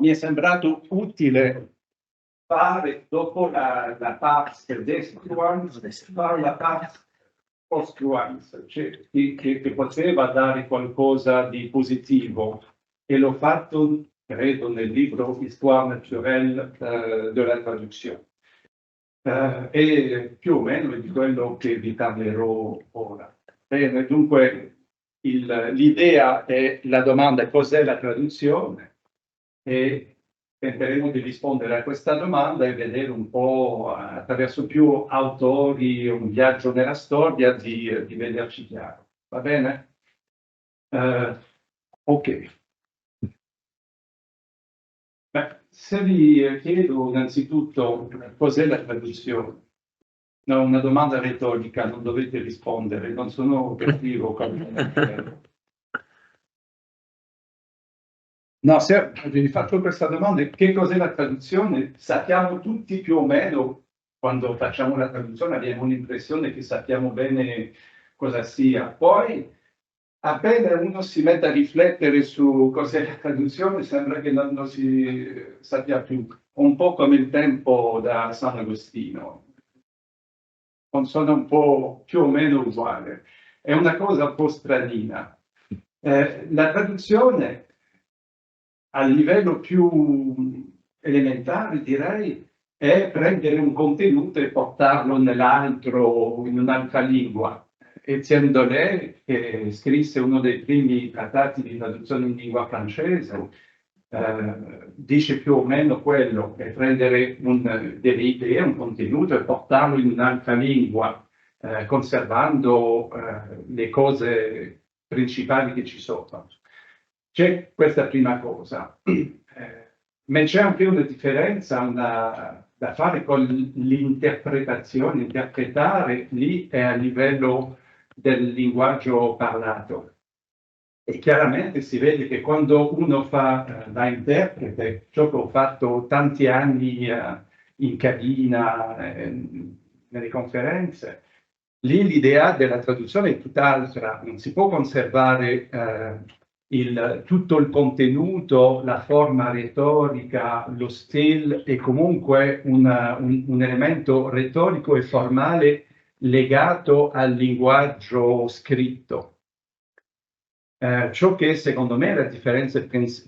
mi è sembrato utile fare dopo la parte destruans, fare la parte postruans, cioè che poteva dare qualcosa di positivo, e l'ho fatto, credo, nel libro Histoire naturelle della traduzione. E più o meno di quello che vi parlerò ora. Bene, dunque l'idea è la domanda: cos'è la traduzione? E tenteremo di rispondere a questa domanda e vedere un po' attraverso più autori, un viaggio nella storia, di vederci chiaro. Va bene? Ok. Beh, se vi chiedo innanzitutto cos'è la traduzione, no, una domanda retorica, non dovete rispondere, non sono cattivo. No, se vi faccio questa domanda: che cos'è la traduzione? Sappiamo tutti più o meno, quando facciamo la traduzione abbiamo l'impressione che sappiamo bene cosa sia. Poi, appena uno si mette a riflettere su cos'è la traduzione, sembra che non si sappia più. Un po' come il tempo da San Agostino. Sono un po' più o meno uguali. È una cosa un po' stranina. La traduzione, a livello più elementare, direi, è prendere un contenuto e portarlo nell'altro, in un'altra lingua. Etienne Dolet, che scrisse uno dei primi trattati di traduzione in lingua francese, dice più o meno quello: è prendere delle idee, un contenuto, e portarlo in un'altra lingua, conservando le cose principali che ci sono. C'è questa prima cosa, ma c'è anche una differenza da fare con l'interpretazione. Interpretare lì è a livello del linguaggio parlato, e chiaramente si vede che quando uno fa da interprete, ciò che ho fatto tanti anni in cabina, nelle conferenze, lì l'idea della traduzione è tutt'altra. Non si può conservare tutto il contenuto, la forma retorica, lo stile, e comunque un elemento retorico e formale legato al linguaggio scritto. Ciò che secondo me è la differenza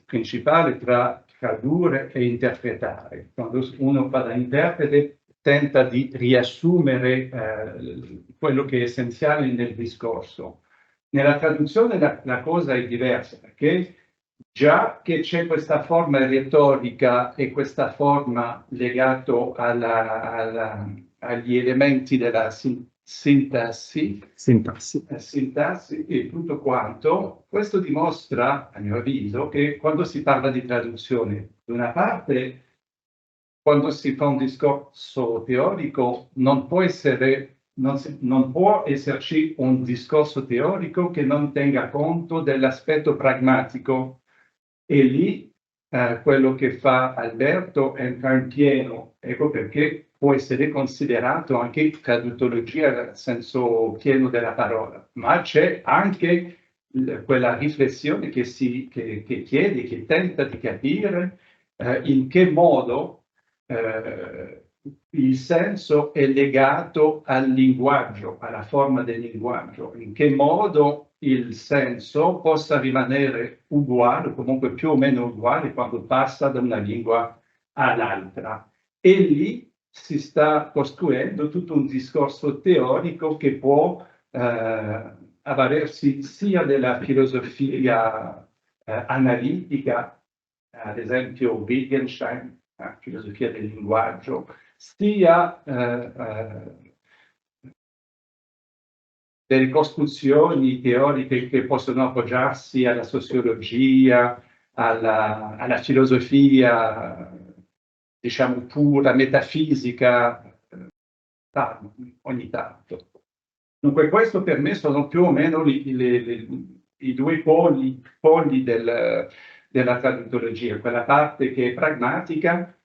principale tra tradurre e interpretare. Quando uno fa da interprete, tenta di riassumere quello che è essenziale nel discorso. Nella traduzione la cosa è diversa, perché già che c'è questa forma retorica e questa forma legato agli elementi della sintassi e tutto quanto, questo dimostra, a mio avviso, che quando si parla di traduzione, da una parte, quando si fa un discorso teorico, non può esserci un discorso teorico che non tenga conto dell'aspetto pragmatico. E lì quello che fa Alberto entra in pieno. Ecco perché può essere considerato anche traduttologia nel senso pieno della parola, ma c'è anche quella riflessione che chiede, che tenta di capire in che modo il senso è legato al linguaggio, alla forma del linguaggio, in che modo il senso possa rimanere uguale, comunque più o meno uguale, quando passa da una lingua all'altra. E lì si sta costruendo tutto un discorso teorico che può avvalersi sia della filosofia analitica, ad esempio Wittgenstein, filosofia del linguaggio, sia delle costruzioni teoriche che possono appoggiarsi alla sociologia, alla filosofia, diciamo, pura, metafisica, ogni tanto. Dunque, questo per me sono più o meno i due poli della traduttologia: quella parte che è pragmatica,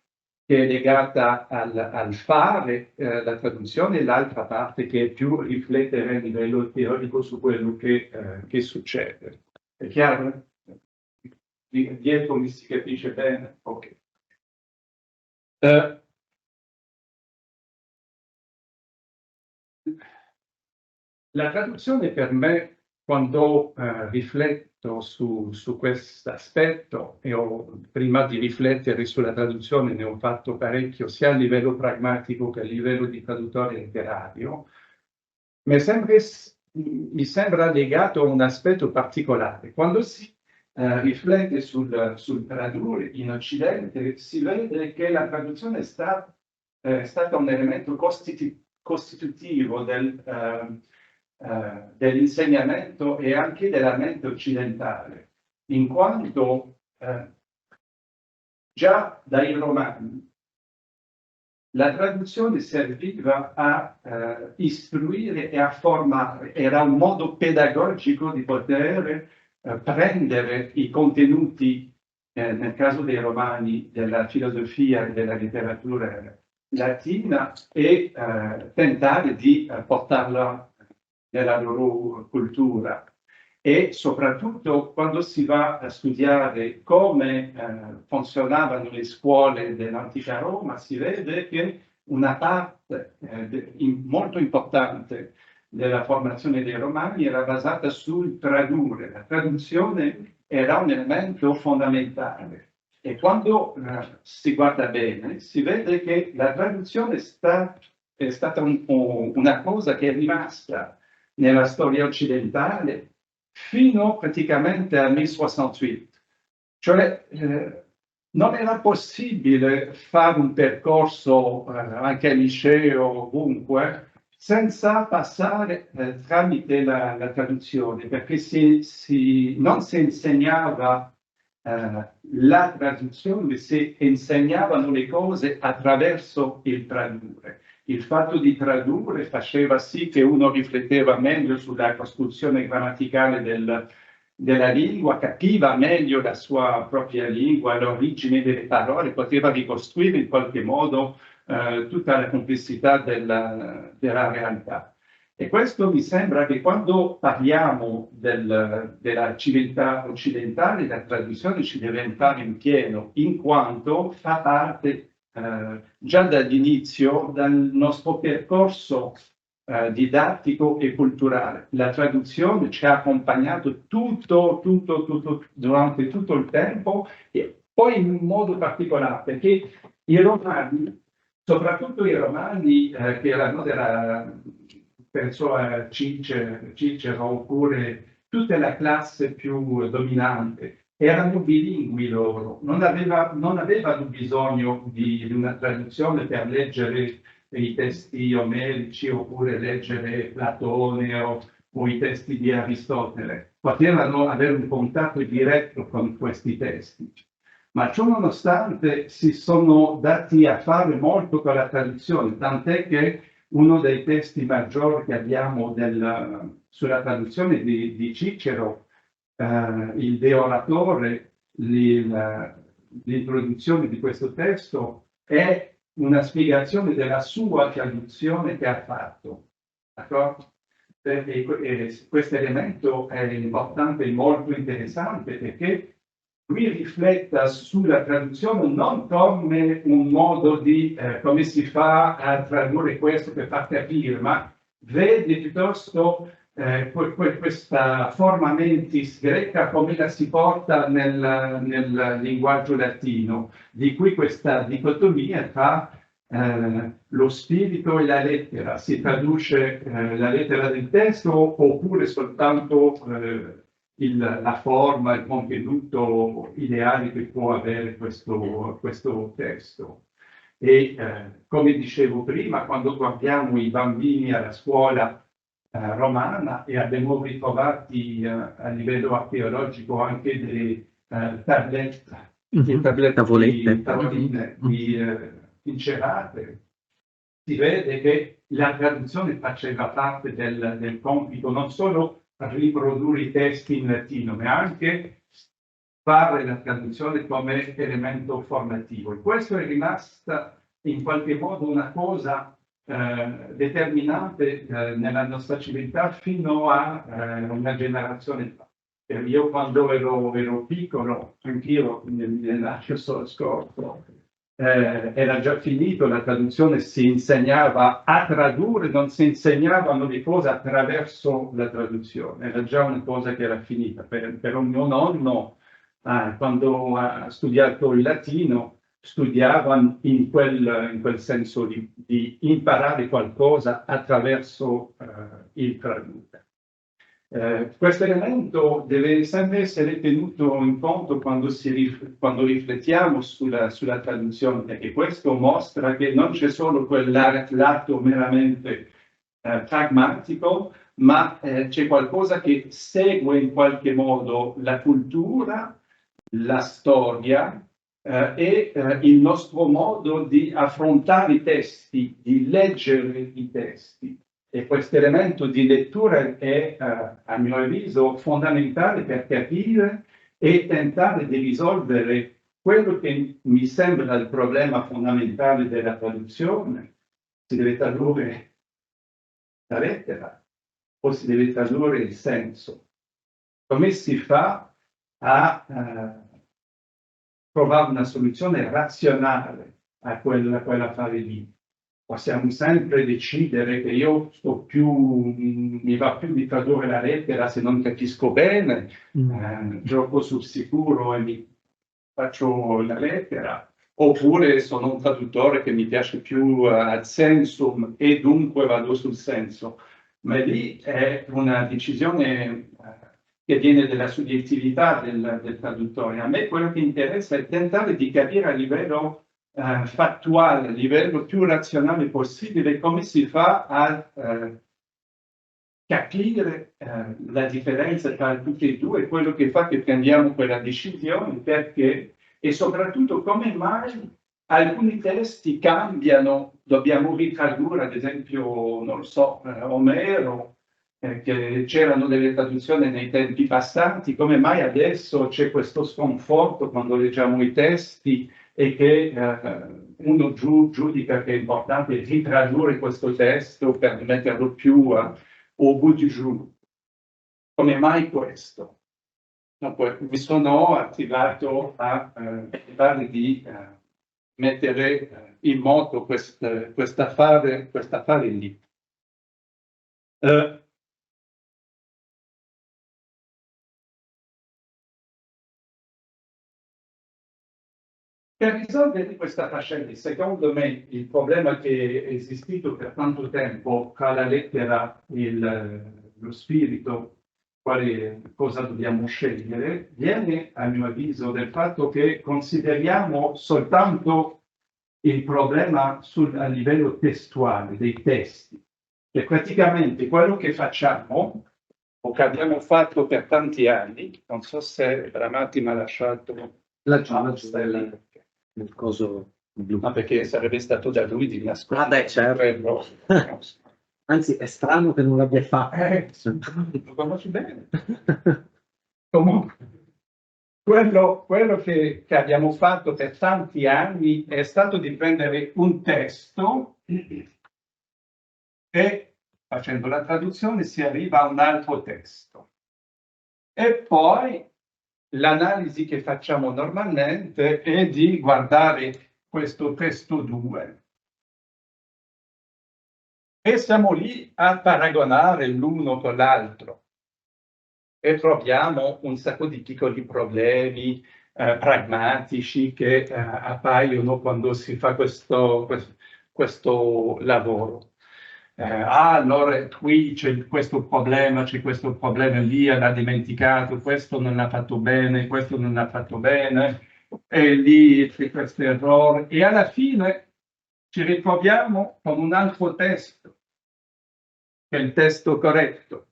che è legata al fare la traduzione, e l'altra parte che è più riflettere a livello teorico su quello che succede. È chiaro? dietro mi si capisce bene? Ok. La traduzione per me, quando rifletto su questo aspetto, prima di riflettere sulla traduzione ne ho fatto parecchio, sia a livello pragmatico che a livello di traduttore letterario, mi sembra legato a un aspetto particolare. Quando si riflette sul tradurre in Occidente, si vede che la traduzione è stata un elemento costitutivo dell'insegnamento e anche della mente occidentale, in quanto già dai Romani la traduzione serviva a istruire e a formare, era un modo pedagogico di poter prendere i contenuti, nel caso dei Romani, della filosofia e della letteratura latina e tentare di portarla nella loro cultura. E soprattutto quando si va a studiare come funzionavano le scuole dell'antica Roma, si vede che una parte molto importante della formazione dei Romani era basata sul tradurre. La traduzione era un elemento fondamentale. E quando si guarda bene, si vede che la traduzione è stata una cosa che è rimasta nella storia occidentale fino praticamente al 1068. Cioè, non era possibile fare un percorso anche al liceo, ovunque, senza passare tramite la traduzione, perché non si insegnava la traduzione, si insegnavano le cose attraverso il tradurre. Il fatto di tradurre faceva sì che uno rifletteva meglio sulla costruzione grammaticale della lingua, capiva meglio la sua propria lingua, l'origine delle parole, poteva ricostruire in qualche modo tutta la complessità della realtà. E questo mi sembra che quando parliamo della civiltà occidentale, la traduzione ci deve entrare in pieno, in quanto fa parte già dall'inizio del nostro percorso didattico e culturale. La traduzione ci ha accompagnato durante tutto il tempo e poi in un modo particolare, perché i romani, soprattutto i romani che erano penso a Cicero oppure tutta la classe più dominante, erano bilingui loro, non avevano bisogno di una traduzione per leggere i testi omerici oppure leggere Platone o i testi di Aristotele. Potevano avere un contatto diretto con questi testi. Ma ciò nonostante si sono dati a fare molto con la traduzione, tant'è che uno dei testi maggiori che abbiamo sulla traduzione di Cicero, il De Oratore, l'introduzione di questo testo è una spiegazione della sua traduzione che ha fatto. Questo elemento è importante e molto interessante perché lui rifletta sulla traduzione non come un modo di come si fa a tradurre questo per far capire, ma vede piuttosto questa forma mentis greca come la si porta nel linguaggio latino, di cui questa dicotomia tra lo spirito e la lettera. Si traduce la lettera del testo oppure soltanto la forma, il contenuto ideale che può avere questo testo. E come dicevo prima, quando guardiamo i bambini alla scuola romana e abbiamo ritrovati a livello archeologico anche delle tavolette incerate, si vede che la traduzione faceva parte del compito non solo riprodurre i testi in latino, ma anche fare la traduzione come elemento formativo. E questo è rimasta in qualche modo una cosa determinante nella nostra civiltà fino a una generazione fa. Io quando ero piccolo, anch'io nell'anno scorso, era già finito la traduzione, si insegnava a tradurre, non si insegnavano le cose attraverso la traduzione, era già una cosa che era finita. Per mio nonno, quando ha studiato il latino, studiava in quel senso di imparare qualcosa attraverso il tradurre. Questo elemento deve sempre essere tenuto in conto quando riflettiamo sulla traduzione, perché questo mostra che non c'è solo quel lato meramente pragmatico, ma c'è qualcosa che segue in qualche modo la cultura, la storia e il nostro modo di affrontare i testi, di leggere i testi. E questo elemento di lettura è, a mio avviso, fondamentale per capire e tentare di risolvere quello che mi sembra il problema fondamentale della traduzione. Si deve tradurre la lettera o si deve tradurre il senso? Come si fa a trovare una soluzione razionale a quell'affare lì? Possiamo sempre decidere che io mi va più di tradurre la lettera se non capisco bene, gioco sul sicuro e mi faccio la lettera, oppure sono un traduttore che mi piace più ad sensum e dunque vado sul senso. Ma lì è una decisione che viene dalla soggettività del traduttore. A me quello che interessa è tentare di capire a livello fattuale, a livello più razionale possibile, come si fa a capire la differenza tra tutti e due, quello che fa che prendiamo quella decisione, perché e soprattutto come mai alcuni testi cambiano, dobbiamo ritradurre, ad esempio, non lo so, Omero, che c'erano delle traduzioni nei tempi passati, come mai adesso c'è questo sconforto quando leggiamo i testi e che uno giudica che è importante ritradurre questo testo per metterlo più au bout du jour. Come mai questo? Mi sono attivato a cercare di mettere in moto quest'affare lì. Per risolvere questa faccenda, secondo me, il problema che è esistito per tanto tempo tra la lettera e lo spirito, cosa dobbiamo scegliere, viene, a mio avviso, del fatto che consideriamo soltanto il problema a livello testuale, dei testi. E praticamente quello che facciamo, o che abbiamo fatto per tanti anni, non so se Bramati mi ha lasciato la stella. Il coso blu. Ma perché sarebbe stato da lui di nascondere. Ah, beh, certo. Anzi, è strano che non l'abbia fatto. Lo conosci bene. Comunque, quello che abbiamo fatto per tanti anni è stato di prendere un testo e, facendo la traduzione, si arriva a un altro testo. E poi l'analisi che facciamo normalmente è di guardare questo testo 2 e siamo lì a paragonare l'uno con l'altro e troviamo un sacco di piccoli problemi pragmatici che appaiono quando si fa questo lavoro. Allora qui c'è questo problema lì, l'ha dimenticato, questo non l'ha fatto bene, questo non l'ha fatto bene, e lì c'è questo errore. E alla fine ci ritroviamo con un altro testo, che è il testo corretto.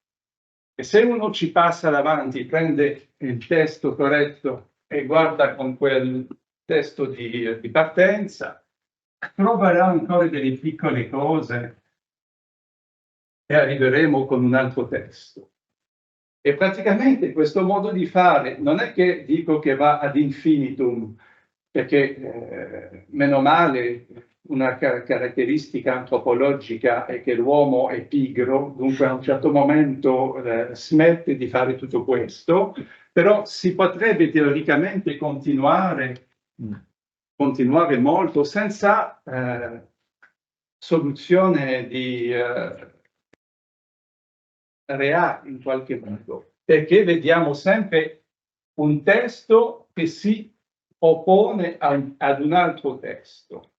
E se uno ci passa davanti, prende il testo corretto e guarda con quel testo di partenza, troverà ancora delle piccole cose e arriveremo con un altro testo. E praticamente questo modo di fare non è che dico che va ad infinitum, perché meno male una caratteristica antropologica è che l'uomo è pigro, dunque a un certo momento smette di fare tutto questo, però si potrebbe teoricamente continuare molto senza soluzione di reali in qualche modo, perché vediamo sempre un testo che si oppone ad un altro testo.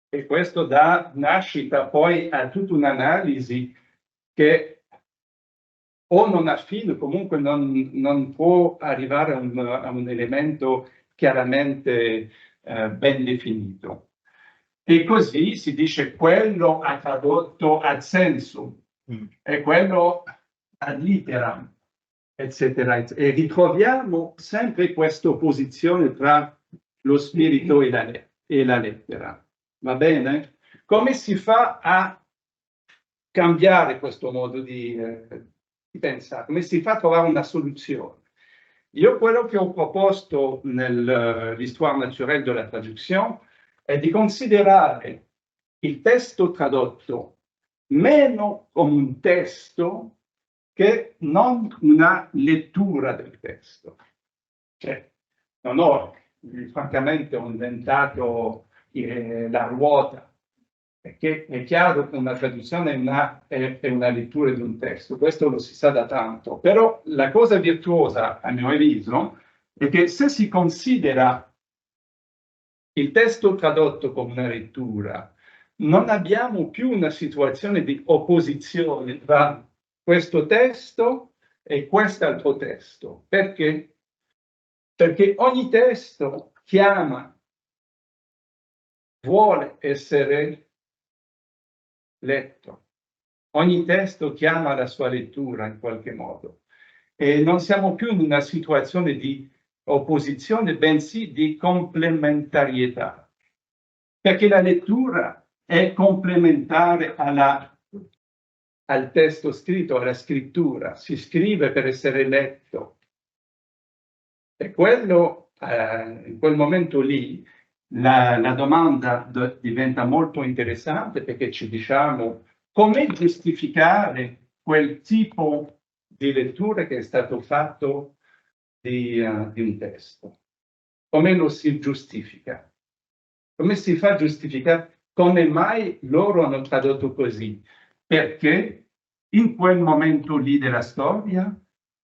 E questo dà nascita poi a tutta un'analisi che o non ha fine, comunque non può arrivare a un elemento chiaramente ben definito. E così si dice quello ha tradotto ad sensu e quello ad litteram, eccetera. E ritroviamo sempre questa opposizione tra lo spirito e la lettera. Va bene? Come si fa a cambiare questo modo di pensare? Come si fa a trovare una soluzione? Io quello che ho proposto nell'Histoire naturelle de la traduction è di considerare il testo tradotto meno come un testo che non una lettura del testo. Cioè, non ho, francamente, ho inventato la ruota, perché è chiaro che una traduzione è una lettura di un testo, questo lo si sa da tanto, però la cosa virtuosa, a mio avviso, è che se si considera il testo tradotto come una lettura, non abbiamo più una situazione di opposizione tra questo testo e quest'altro testo. Perché? Perché ogni testo vuole essere letto. Ogni testo chiama la sua lettura in qualche modo. E non siamo più in una situazione di opposizione, bensì di complementarietà. Perché la lettura è complementare al testo scritto, alla scrittura. Si scrive per essere letto. E quello, in quel momento lì, la domanda diventa molto interessante perché ci diciamo come giustificare quel tipo di lettura che è stato fatto di un testo. Come lo si giustifica? Come si fa a giustificare come mai loro hanno tradotto così? Perché in quel momento lì della storia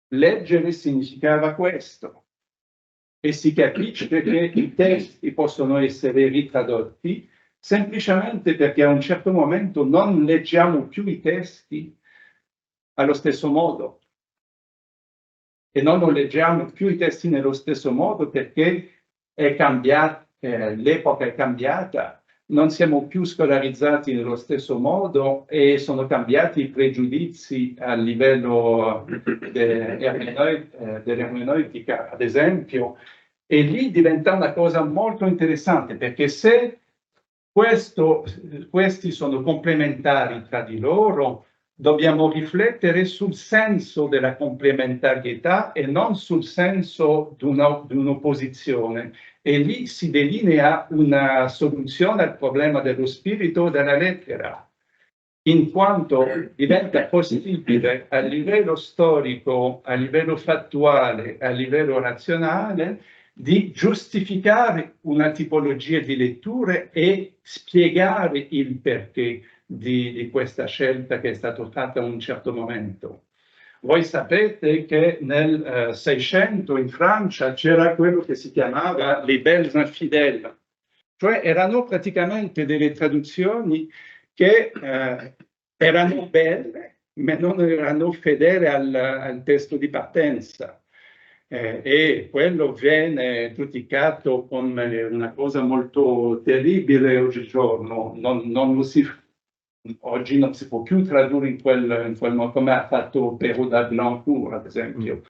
leggere significava questo. E si capisce che i testi possono essere ritradotti semplicemente perché a un certo momento non leggiamo più i testi allo stesso modo. E non leggiamo più i testi nello stesso modo perché è cambiato, l'epoca è cambiata, non siamo più scolarizzati nello stesso modo e cambiati i pregiudizi a livello dell'ermeneutica, ad esempio, e lì diventa una cosa molto interessante perché se questi sono complementari tra di loro, dobbiamo riflettere sul senso della complementarietà e non sul senso di un'opposizione. E lì si delinea una soluzione al problema dello spirito della lettera, in quanto diventa possibile a livello storico, a livello fattuale, a livello razionale, di giustificare una tipologia di letture e spiegare il perché di questa scelta che è stata fatta a un certo momento. Voi sapete che nel 600 in Francia c'era quello che si chiamava les belles infidèles, cioè erano praticamente delle traduzioni che erano belle, ma non erano fedeli al testo di partenza. E quello viene giudicato come una cosa molto terribile oggigiorno. Oggi non si può più tradurre in quel modo, come ha fatto Perrault d'Arlancourt, ad esempio,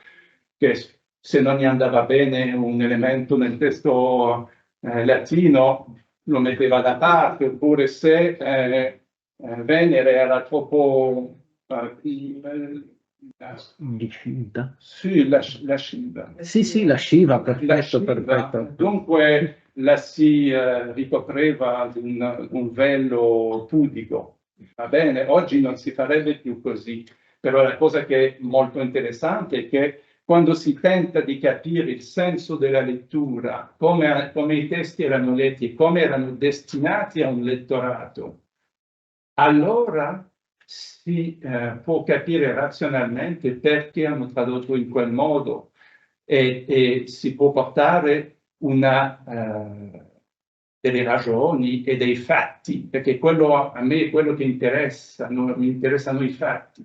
che se non gli andava bene un elemento nel testo latino lo metteva da parte, oppure se Venere era troppo Discinta. sì, la Shiva. Sì, la Shiva, perfetto, La Shiva. perfetto. Dunque la si ricopreva di un velo pudico, va bene? Oggi non si farebbe più così, però la cosa che è molto interessante è che quando si tenta di capire il senso della lettura, come i testi erano letti, come erano destinati a un lettorato, allora si può capire razionalmente perché hanno tradotto in quel modo e si può portare delle ragioni e dei fatti, perché a me è quello che interessa, mi interessano i fatti,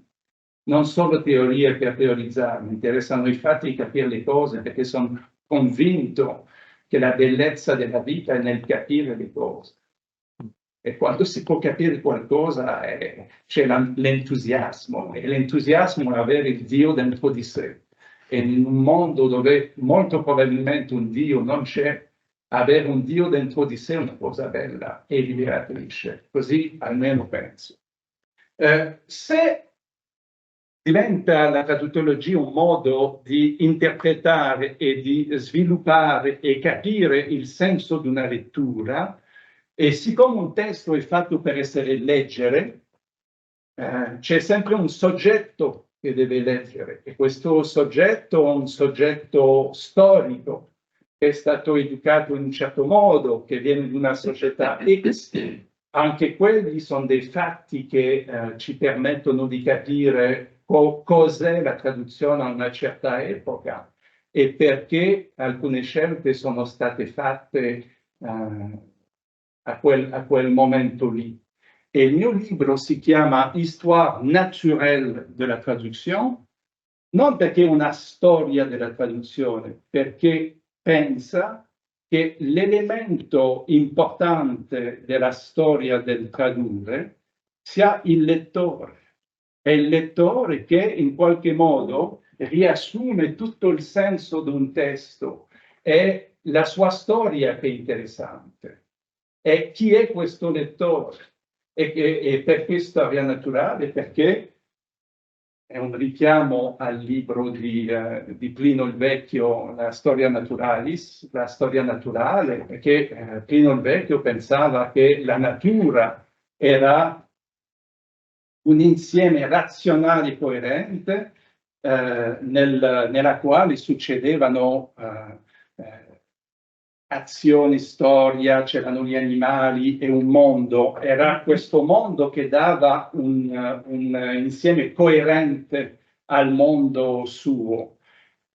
non solo teorie per teorizzare, mi interessano i fatti e capire le cose, perché sono convinto che la bellezza della vita è nel capire le cose. E quando si può capire qualcosa c'è l'entusiasmo, e l'entusiasmo è avere il Dio dentro di sé. E in un mondo dove molto probabilmente un Dio non c'è, avere un Dio dentro di sé è una cosa bella e liberatrice, così almeno penso. Se diventa la traduttologia un modo di interpretare e di sviluppare e capire il senso di una lettura, e siccome un testo è fatto per essere leggere, c'è sempre un soggetto che deve leggere, e questo soggetto è un soggetto storico, che è stato educato in un certo modo, che viene da una società X. Anche quelli sono dei fatti che ci permettono di capire cos'è la traduzione a una certa epoca e perché alcune scelte sono state fatte a quel momento lì. E il mio libro si chiama Histoire naturelle de la traduction, non perché è una storia della traduzione, perché pensa che l'elemento importante della storia del tradurre sia il lettore. È il lettore che in qualche modo riassume tutto il senso di un testo. È la sua storia che è interessante. E chi è questo lettore? E perché storia naturale? Perché è un richiamo al libro di Plino il Vecchio, la Storia Naturalis, la storia naturale, perché Plino il Vecchio pensava che la natura era un insieme razionale e coerente nella quale succedevano azioni, storia, c'erano gli animali e un mondo. Era questo mondo che dava un insieme coerente al mondo suo.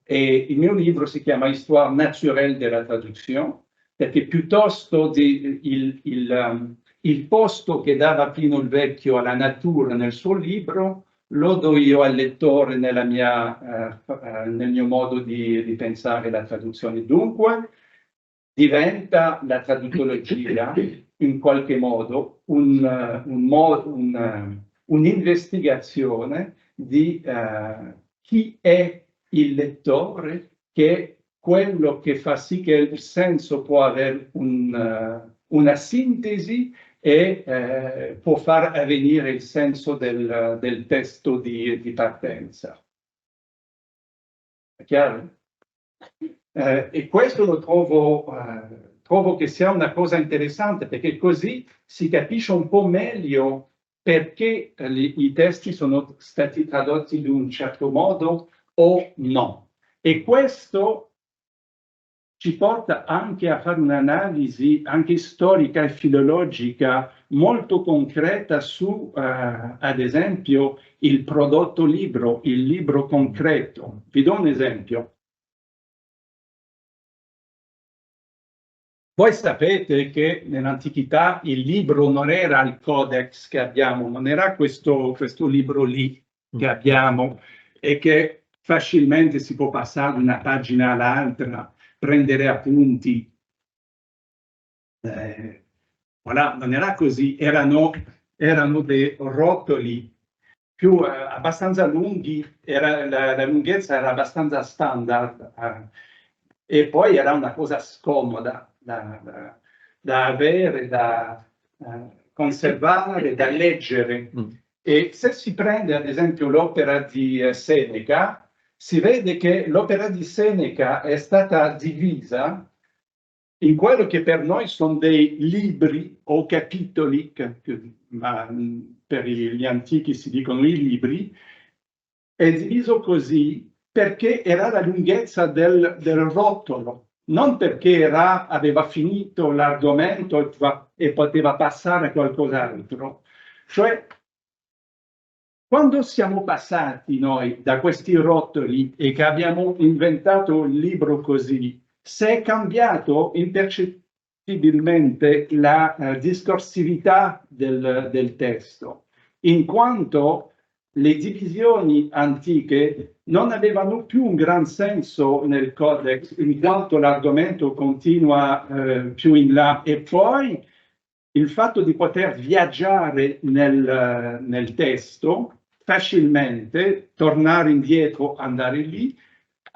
E il mio libro si chiama Histoire naturelle de la traduction, perché piuttosto il posto che dava Plino il Vecchio alla natura nel suo libro, lo do io al lettore nel mio modo di pensare la traduzione. Dunque, diventa la traduttologia in qualche modo un'investigazione di chi è il lettore, che è quello che fa sì che il senso può avere una sintesi e può far avvenire il senso del testo di partenza. È chiaro? E questo lo trovo che sia una cosa interessante, perché così si capisce un po' meglio perché i testi sono stati tradotti in un certo modo o no. E questo ci porta anche a fare un'analisi anche storica e filologica molto concreta su, ad esempio, il prodotto libro, il libro concreto. Vi do un esempio. Voi sapete che nell'antichità il libro non era il codex che abbiamo, non era questo libro lì che abbiamo e che facilmente si può passare da una pagina all'altra, prendere appunti. Voilà, non era così, erano dei rotoli più abbastanza lunghi, la lunghezza era abbastanza standard e poi era una cosa scomoda da avere, da conservare, da leggere. E se si prende ad esempio l'opera di Seneca, si vede che l'opera di Seneca è stata divisa in quello che per noi sono dei libri o capitoli, ma per gli antichi si dicono i libri, è diviso così perché era la lunghezza del rotolo, non perché aveva finito l'argomento e poteva passare a qualcos'altro. Cioè, quando siamo passati noi da questi rotoli e che abbiamo inventato il libro così, si è cambiato impercettibilmente la discorsività del testo, in quanto le divisioni antiche non avevano più un gran senso nel codex, in quanto l'argomento continua più in là, e poi il fatto di poter viaggiare nel testo facilmente, tornare indietro, andare lì,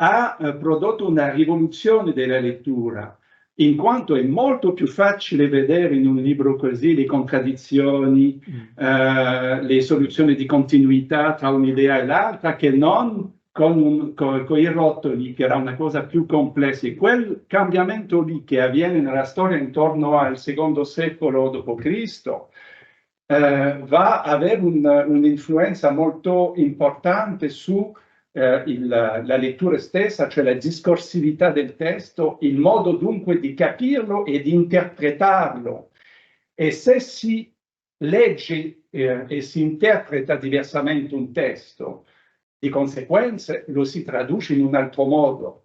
ha prodotto una rivoluzione della lettura, in quanto è molto più facile vedere in un libro così le contraddizioni, le soluzioni di continuità tra un'idea e l'altra, che non con i rotoli, che era una cosa più complessa. E quel cambiamento lì che avviene nella storia intorno al secondo secolo d.C., va a avere un'influenza molto importante su la lettura stessa, cioè la discorsività del testo, il modo dunque di capirlo e di interpretarlo. E se si legge e si interpreta diversamente un testo, di conseguenza lo si traduce in un altro modo.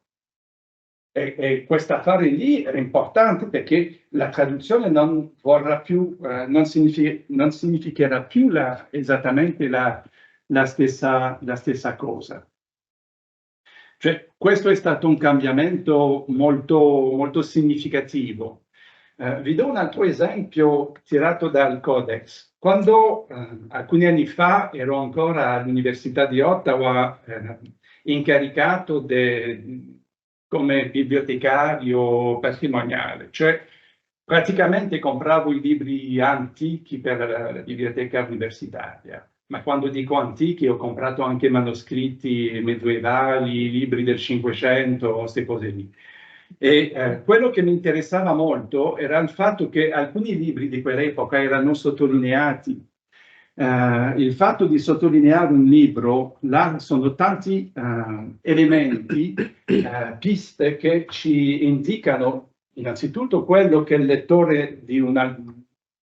E questo affare lì è importante perché la traduzione non vorrà più, non significherà più esattamente la stessa cosa. Cioè, questo è stato un cambiamento molto, molto significativo. Vi do un altro esempio tirato dal Codex. Quando alcuni anni fa ero ancora all'Università di Ottawa incaricato come bibliotecario patrimoniale, cioè praticamente compravo i libri antichi per la biblioteca universitaria. Ma quando dico antichi ho comprato anche manoscritti medievali, libri del Cinquecento, queste cose lì. E quello che mi interessava molto era il fatto che alcuni libri di quell'epoca erano sottolineati. Il fatto di sottolineare un libro, là sono tanti elementi, piste che ci indicano innanzitutto quello che il lettore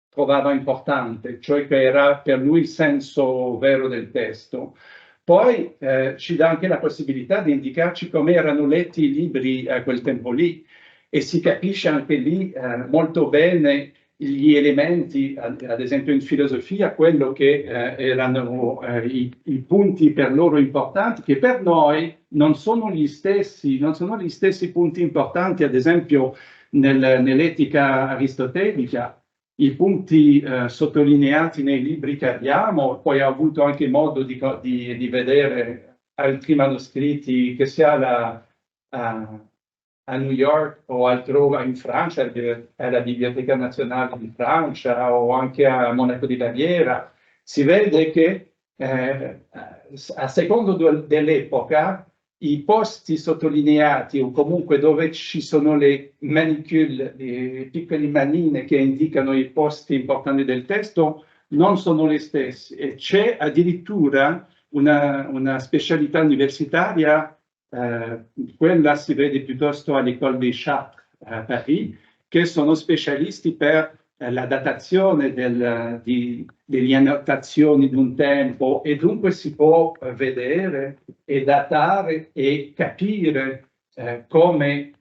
trovava importante, cioè che era per lui il senso vero del testo. Poi ci dà anche la possibilità di indicarci come erano letti i libri a quel tempo lì, e si capisce anche lì molto bene gli elementi, ad esempio in filosofia, quello che erano i punti per loro importanti, che per noi non sono gli stessi punti importanti, ad esempio nell'etica aristotelica. I punti sottolineati nei libri che abbiamo, poi ho avuto anche modo di vedere altri manoscritti, che sia a New York o altrove in Francia, alla Biblioteca Nazionale di Francia o anche a Monaco di Baviera. Si vede che a secondo dell'epoca i posti sottolineati, o comunque dove ci sono le manicule, le piccole manine che indicano i posti importanti del testo, non sono le stesse. E c'è addirittura una specialità universitaria, quella si vede piuttosto all'École des Chartres a Paris, che sono specialisti per la datazione delle annotazioni di un tempo, e dunque si può vedere e datare e capire come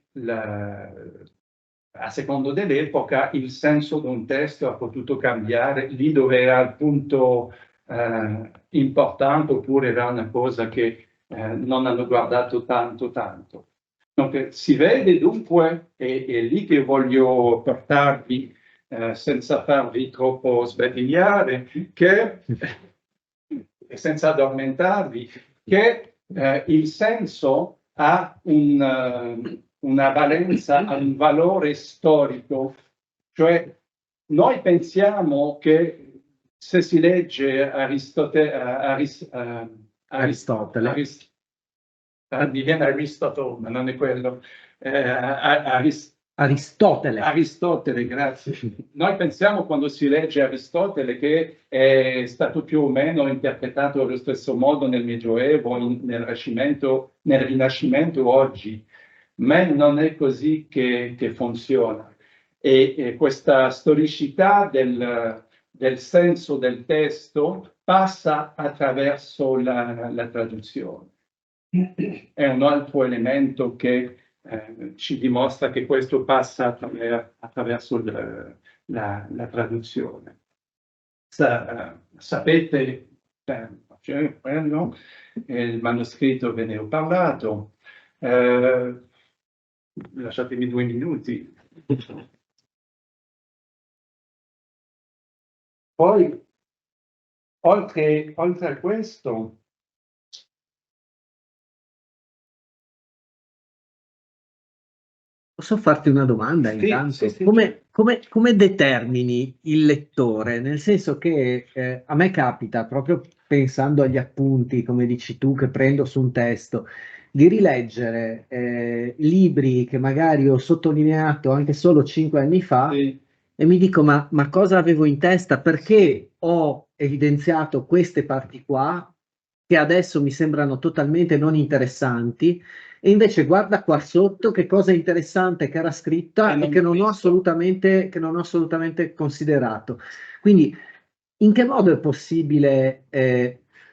a secondo dell'epoca il senso di un testo ha potuto cambiare lì dove era il punto importante, oppure era una cosa che non hanno guardato tanto. Dunque, si vede dunque, è lì che voglio portarvi, senza farvi troppo sbadigliare, senza addormentarvi, che il senso ha una valenza, ha un valore storico. Cioè, noi pensiamo che se si legge Aristotele, mi viene Aristotele, ma non è quello, Aristotele. Aristotele, grazie. Noi pensiamo quando si legge Aristotele che è stato più o meno interpretato allo stesso modo nel Medioevo, nel Rinascimento oggi, ma non è così che funziona. E questa storicità del senso del testo passa attraverso la traduzione. È un altro elemento che ci dimostra che questo passa attraverso la traduzione. Sapete, quello, il manoscritto ve ne ho parlato. Lasciatemi 2 minuti. Poi, oltre a questo, Posso farti una domanda intanto? sì. Come determini il lettore? Nel senso che a me capita, proprio pensando agli appunti, come dici tu, che prendo su un testo, di rileggere libri che magari ho sottolineato anche solo 5 anni fa Sì. e mi dico, ma cosa avevo in testa? Perché ho evidenziato queste parti qua che adesso mi sembrano totalmente non interessanti? E invece guarda qua sotto che cosa interessante che era scritta e che non ho assolutamente considerato. Quindi, in che modo è possibile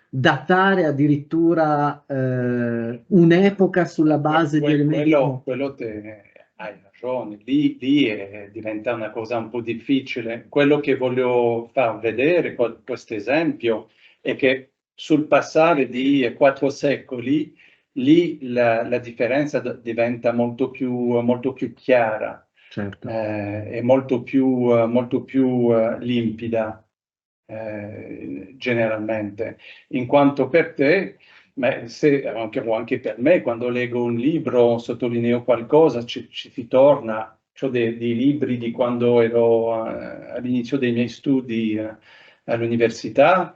datare addirittura un'epoca sulla base di elementi? Hai ragione, lì diventa una cosa un po' difficile. Quello che voglio far vedere con questo esempio è che sul passare di 4 secoli, lì la differenza diventa molto più chiara, Certo. e molto più limpida, generalmente. In quanto per te, anche per me, quando leggo un libro, sottolineo qualcosa, ci si torna. Ho dei libri di quando ero all'inizio dei miei studi all'università.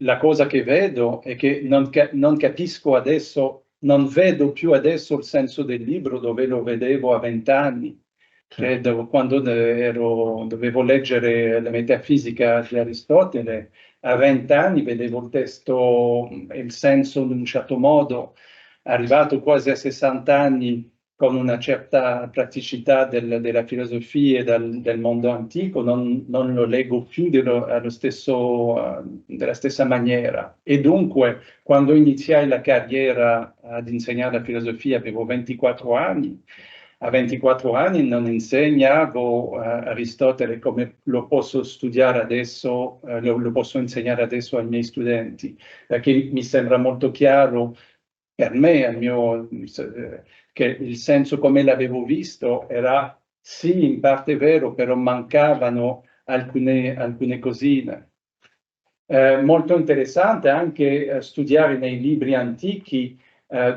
La cosa che vedo è che non capisco adesso, non vedo più adesso il senso del libro dove lo vedevo a 20 anni. Cioè, quando dovevo leggere la metafisica di Aristotele, a 20 anni vedevo il testo e il senso in un certo modo. Arrivato quasi a 60 anni, con una certa praticità della filosofia e del mondo antico, non lo leggo più della stessa maniera. E dunque, quando iniziai la carriera ad insegnare la filosofia, avevo 24 anni. A 24 anni non insegnavo Aristotele come lo posso studiare adesso, lo posso insegnare adesso ai miei studenti, perché mi sembra molto chiaro per me, che il senso come l'avevo visto era sì, in parte vero, però mancavano alcune cosine. Molto interessante anche studiare nei libri antichi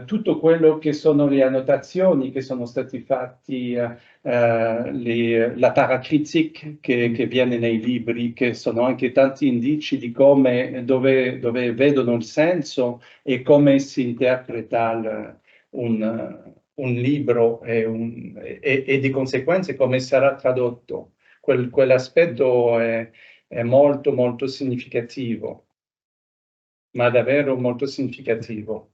tutto quello che sono le annotazioni che sono stati fatti, la Parakritik che viene nei libri, che sono anche tanti indizi di dove vedono il senso e come si interpreta un libro e di conseguenza come sarà tradotto. Quell'aspetto è molto significativo, ma davvero molto significativo.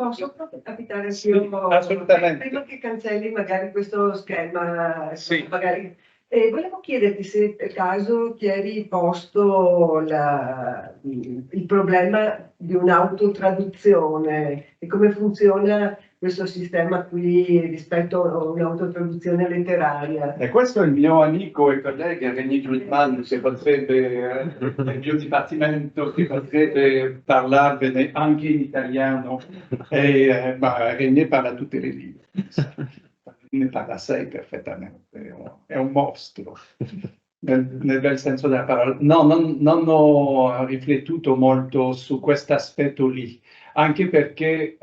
Posso capitare io? Assolutamente. Prima che cancelli magari questo schema, Sì. magari, volevo chiederti se per caso ti eri posto il problema di un'autotraduzione e come funziona questo sistema qui rispetto a un'autotraduzione letteraria. E questo è il mio amico e collega René Grutman, che potrebbe, nel mio dipartimento, che potrebbe parlarvene anche in italiano. Ma René parla tutte le lingue. Ne parla 6 perfettamente, è un mostro. Nel bel senso della parola. No, non ho riflettuto molto su questo aspetto lì, anche perché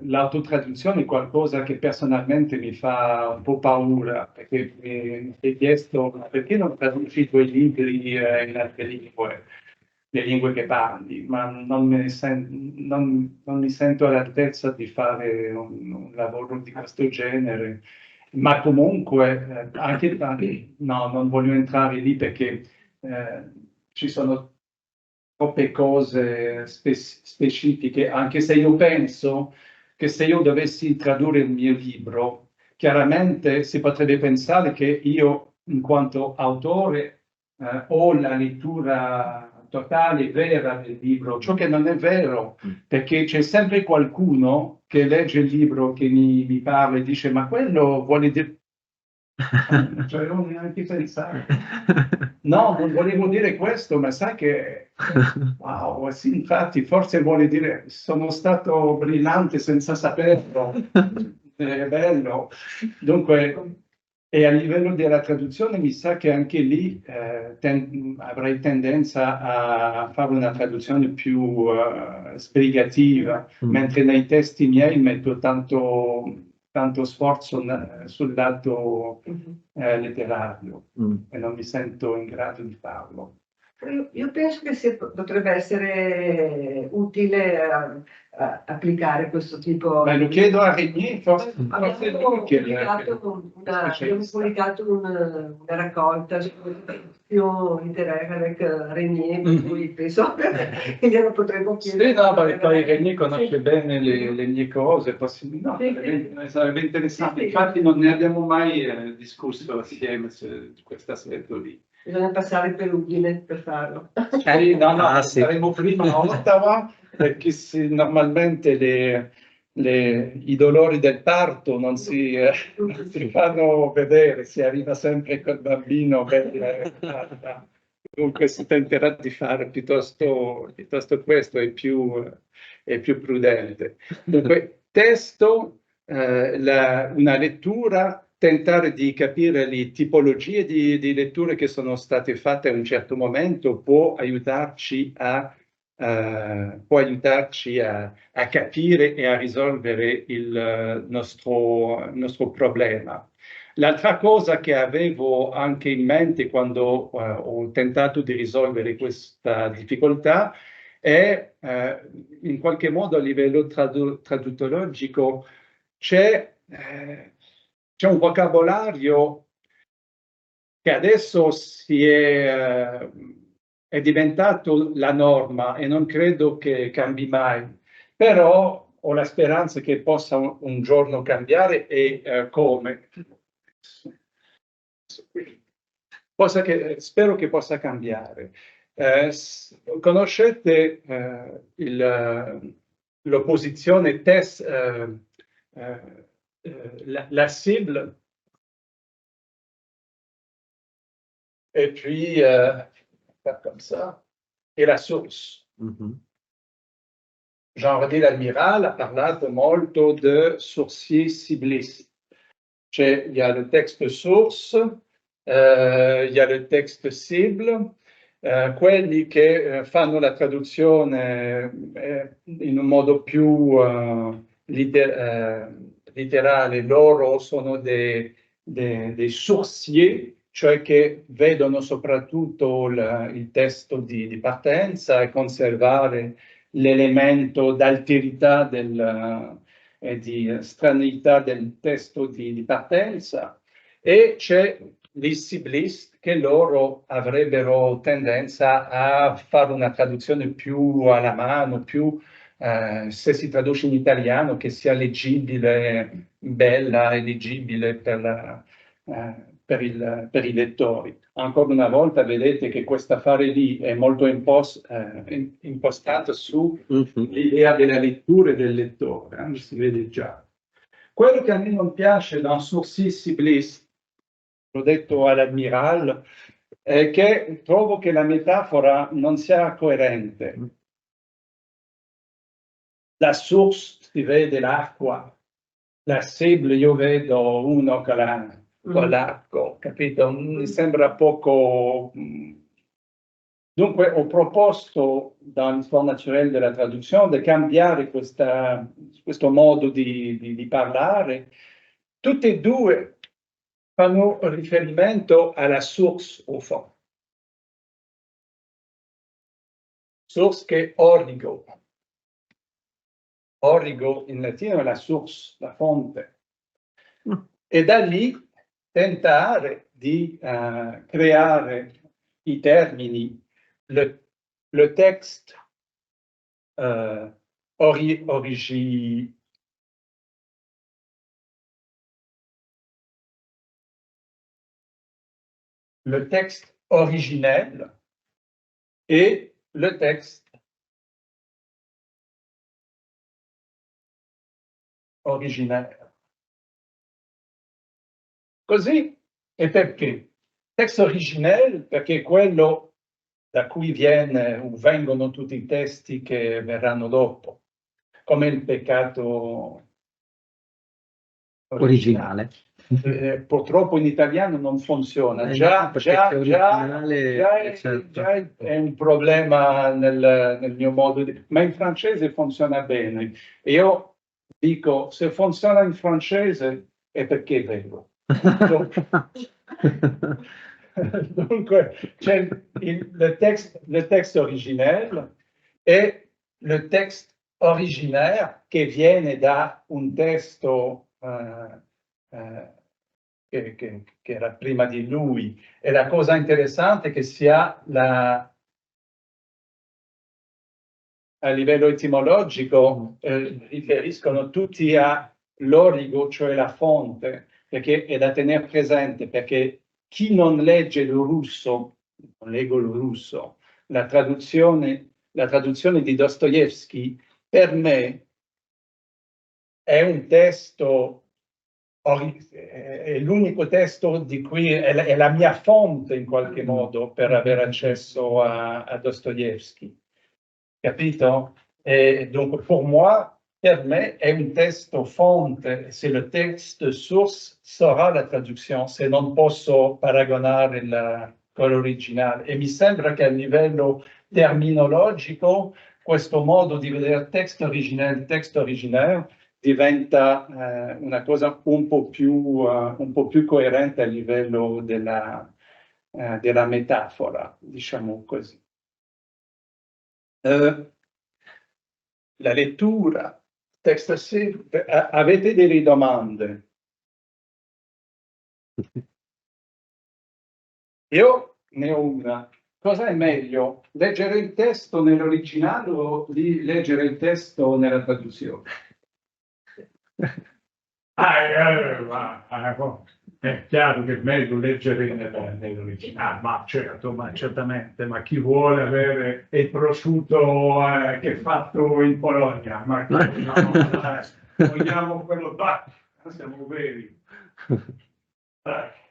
l'autotraduzione è qualcosa che personalmente mi fa un po' paura, perché mi è chiesto perché non traduci i tuoi libri in altre lingue? le lingue che parli, ma non mi sento all'altezza di fare un lavoro di questo genere. Ma comunque, no, non voglio entrare lì perché ci sono troppe cose specifiche, anche se io penso che se io dovessi tradurre il mio libro, chiaramente si potrebbe pensare che io, in quanto autore, ho la lettura totale, vera del libro, ciò che non è vero, perché c'è sempre qualcuno che legge il libro, che mi parla e dice, ma quello vuole dire... Cioè, non neanche pensare. No, non volevo dire questo, ma sai che... Wow, sì, infatti, forse vuole dire sono stato brillante senza saperlo. È bello. Dunque, e a livello della traduzione mi sa che anche lì avrei tendenza a fare una traduzione più sbrigativa, mentre nei testi miei metto tanto sforzo sul lato letterario e non mi sento in grado di farlo. Io penso che potrebbe essere utile applicare questo tipo Ma lo chiedo a Regnier, forse abbiamo pubblicato una raccolta su letteraria avec Regnier, per cui penso che glielo potremmo chiedere. Sì, no, perché poi Regnier conosce bene le mie cose, no, sarebbe interessante. Infatti non ne abbiamo mai discusso assieme su questo aspetto lì. Bisogna passare per Udine per farlo. Sì, no, sì. saremo prima a Ottawa, perché normalmente i dolori del parto non si fanno vedere, si arriva sempre col bambino Dunque si tenterà di fare piuttosto questo, è più prudente. Dunque, testo, una lettura, tentare di capire le tipologie di letture che sono state fatte a un certo momento può aiutarci a capire e a risolvere il nostro problema. L'altra cosa che avevo anche in mente quando ho tentato di risolvere questa difficoltà è in qualche modo a livello traduttologico c'è un vocabolario che adesso è diventato la norma e non credo che cambi mai, però ho la speranza che possa un giorno cambiare e come. Spero che possa cambiare. Conoscete l'opposizione la cible et puis comme ça, et la source. Jean-René L'Admiral ha parlato molto di sourcier cibliste. Cioè, il y a le texte source, il y a le texte cible, quelli che fanno la traduzione in un modo più letterale, loro sono dei sourciers, cioè che vedono soprattutto il testo di partenza e conservare l'elemento d'alterità e di straneità del testo di partenza, e c'è gli ciblist che loro avrebbero tendenza a fare una traduzione più alla mano, più se si traduce in italiano che sia leggibile, bella e leggibile per i lettori. Ancora una volta vedete che questo affare lì è molto impostato sull'idea della lettura e del lettore, si vede già. Quello che a me non piace da un sourcier cibliste, l'ho detto all'Admiral, è che trovo che la metafora non sia coerente. La source si vede l'acqua, la cible io vedo uno con l'arco, capito? Mi sembra poco... Dunque ho proposto dall'Histoire naturelle della traduzione di cambiare questo modo di parlare. Tutte e due fanno riferimento alla source, au fond. source che origo. Origo in latino è la source, la fonte. E da lì tentare di creare i termini, le texte le texte originel et le texte originaire. Così, e perché? Testo originale perché è quello da cui viene o vengono tutti i testi che verranno dopo, come il peccato originale. Purtroppo in italiano non funziona, già è un problema nel mio modo di... Ma in francese funziona bene. Io dico, se funziona in francese è perché è vero. Dunque, c'è le texte originel e le texte originaire che viene da un testo che era prima di lui. E la cosa interessante è che si ha a livello etimologico riferiscono tutti all'origo, cioè la fonte, perché è da tenere presente, perché chi non legge il russo, non leggo il russo, la traduzione di Dostoevskij, per me è un testo, è l'unico testo di cui è la mia fonte in qualche modo per avere accesso a Dostoevskij. Capito? Et donc, per me, è un testo fonte. Se le texte source sarà la traduzione, se non posso paragonare quello originale. E mi sembra che a livello terminologico questo modo di vedere testo originale diventa una cosa un po' più coerente a livello della metafora, diciamo così. La lettura, testo sempre, avete delle domande? Io ne ho una. Cosa è meglio? Leggere il testo nell'originale o di leggere il testo nella traduzione? È chiaro che è meglio leggere nell'originale, ma certo, ma certamente, ma chi vuole avere il prosciutto che è fatto in Polonia, ma vogliamo quello là, siamo veri.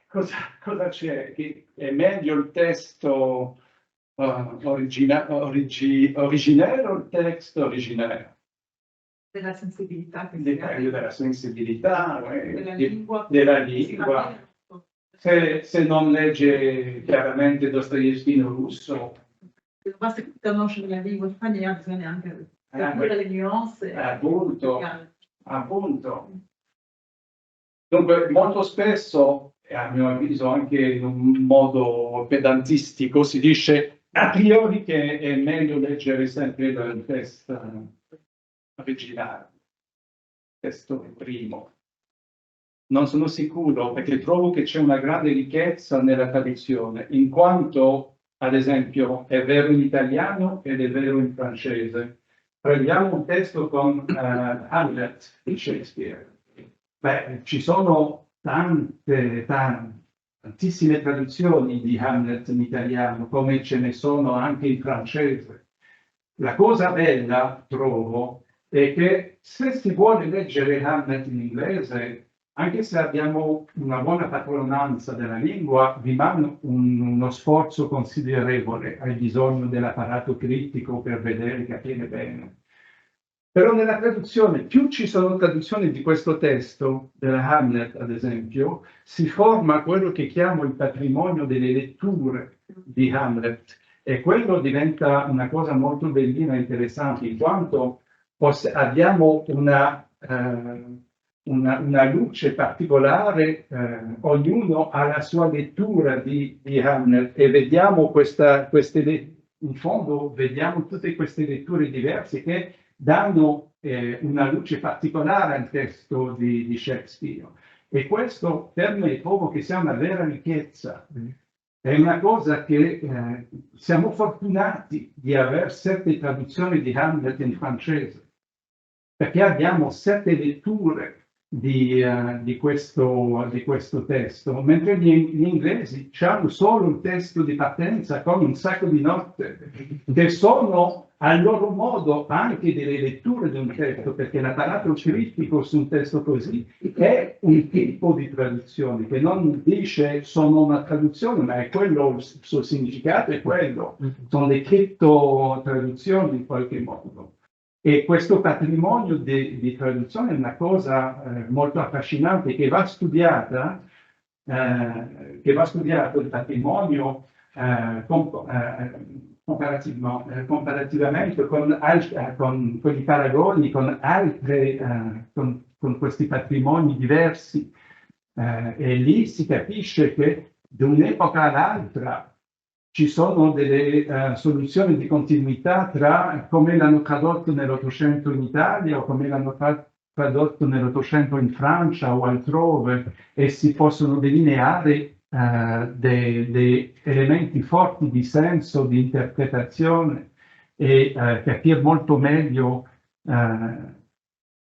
Cosa c'è? Che è meglio il testo originale o il testo originale? Della sensibilità che Dipende dalla sensibilità della lingua. Se non legge chiaramente Dostoevskij in russo. Basta conoscere la lingua straniera, bisogna anche capire le nuance. Appunto. Dunque, molto spesso, a mio avviso anche in un modo pedantistico, si dice a priori che è meglio leggere sempre dal testo originale, testo primo. Non sono sicuro perché trovo che c'è una grande ricchezza nella traduzione, in quanto, ad esempio, è vero in italiano ed è vero in francese. Prendiamo un testo con Hamlet di Shakespeare. Beh, ci sono tantissime traduzioni di Hamlet in italiano, come ce ne sono anche in francese. La cosa bella, trovo, è che se si vuole leggere Hamlet in inglese, anche se abbiamo una buona padronanza della lingua, rimane uno sforzo considerevole, hai bisogno dell'apparato critico per vedere e capire bene. Però nella traduzione, più ci sono traduzioni di questo testo, della Hamlet ad esempio, si forma quello che chiamo il patrimonio delle letture di Hamlet, e quello diventa una cosa molto bellina e interessante, in quanto abbiamo una luce particolare, ognuno ha la sua lettura di Hamlet, e vediamo queste in fondo vediamo tutte queste letture diverse che danno una luce particolare al testo di Shakespeare. E questo per me trovo che sia una vera ricchezza. È una cosa che siamo fortunati di avere 7 traduzioni di Hamlet in francese, perché abbiamo 7 letture di questo testo, mentre gli inglesi hanno solo il testo di partenza con un sacco di note, che sono a loro modo anche delle letture di un testo, perché l'apparato critico su un testo così è un tipo di traduzione, che non dice sono una traduzione, ma è quello, il suo significato è quello, sono le criptotraduzioni in qualche modo. E questo patrimonio di traduzione è una cosa molto affascinante che va studiata, il patrimonio comparativamente con i paragoni con altre, con questi patrimoni diversi. E lì si capisce che da un'epoca all'altra ci sono delle soluzioni di continuità tra come l'hanno tradotto nell'Ottocento in Italia o come l'hanno tradotto nell'Ottocento in Francia o altrove, e si possono delineare dei elementi forti di senso, di interpretazione, e capire molto meglio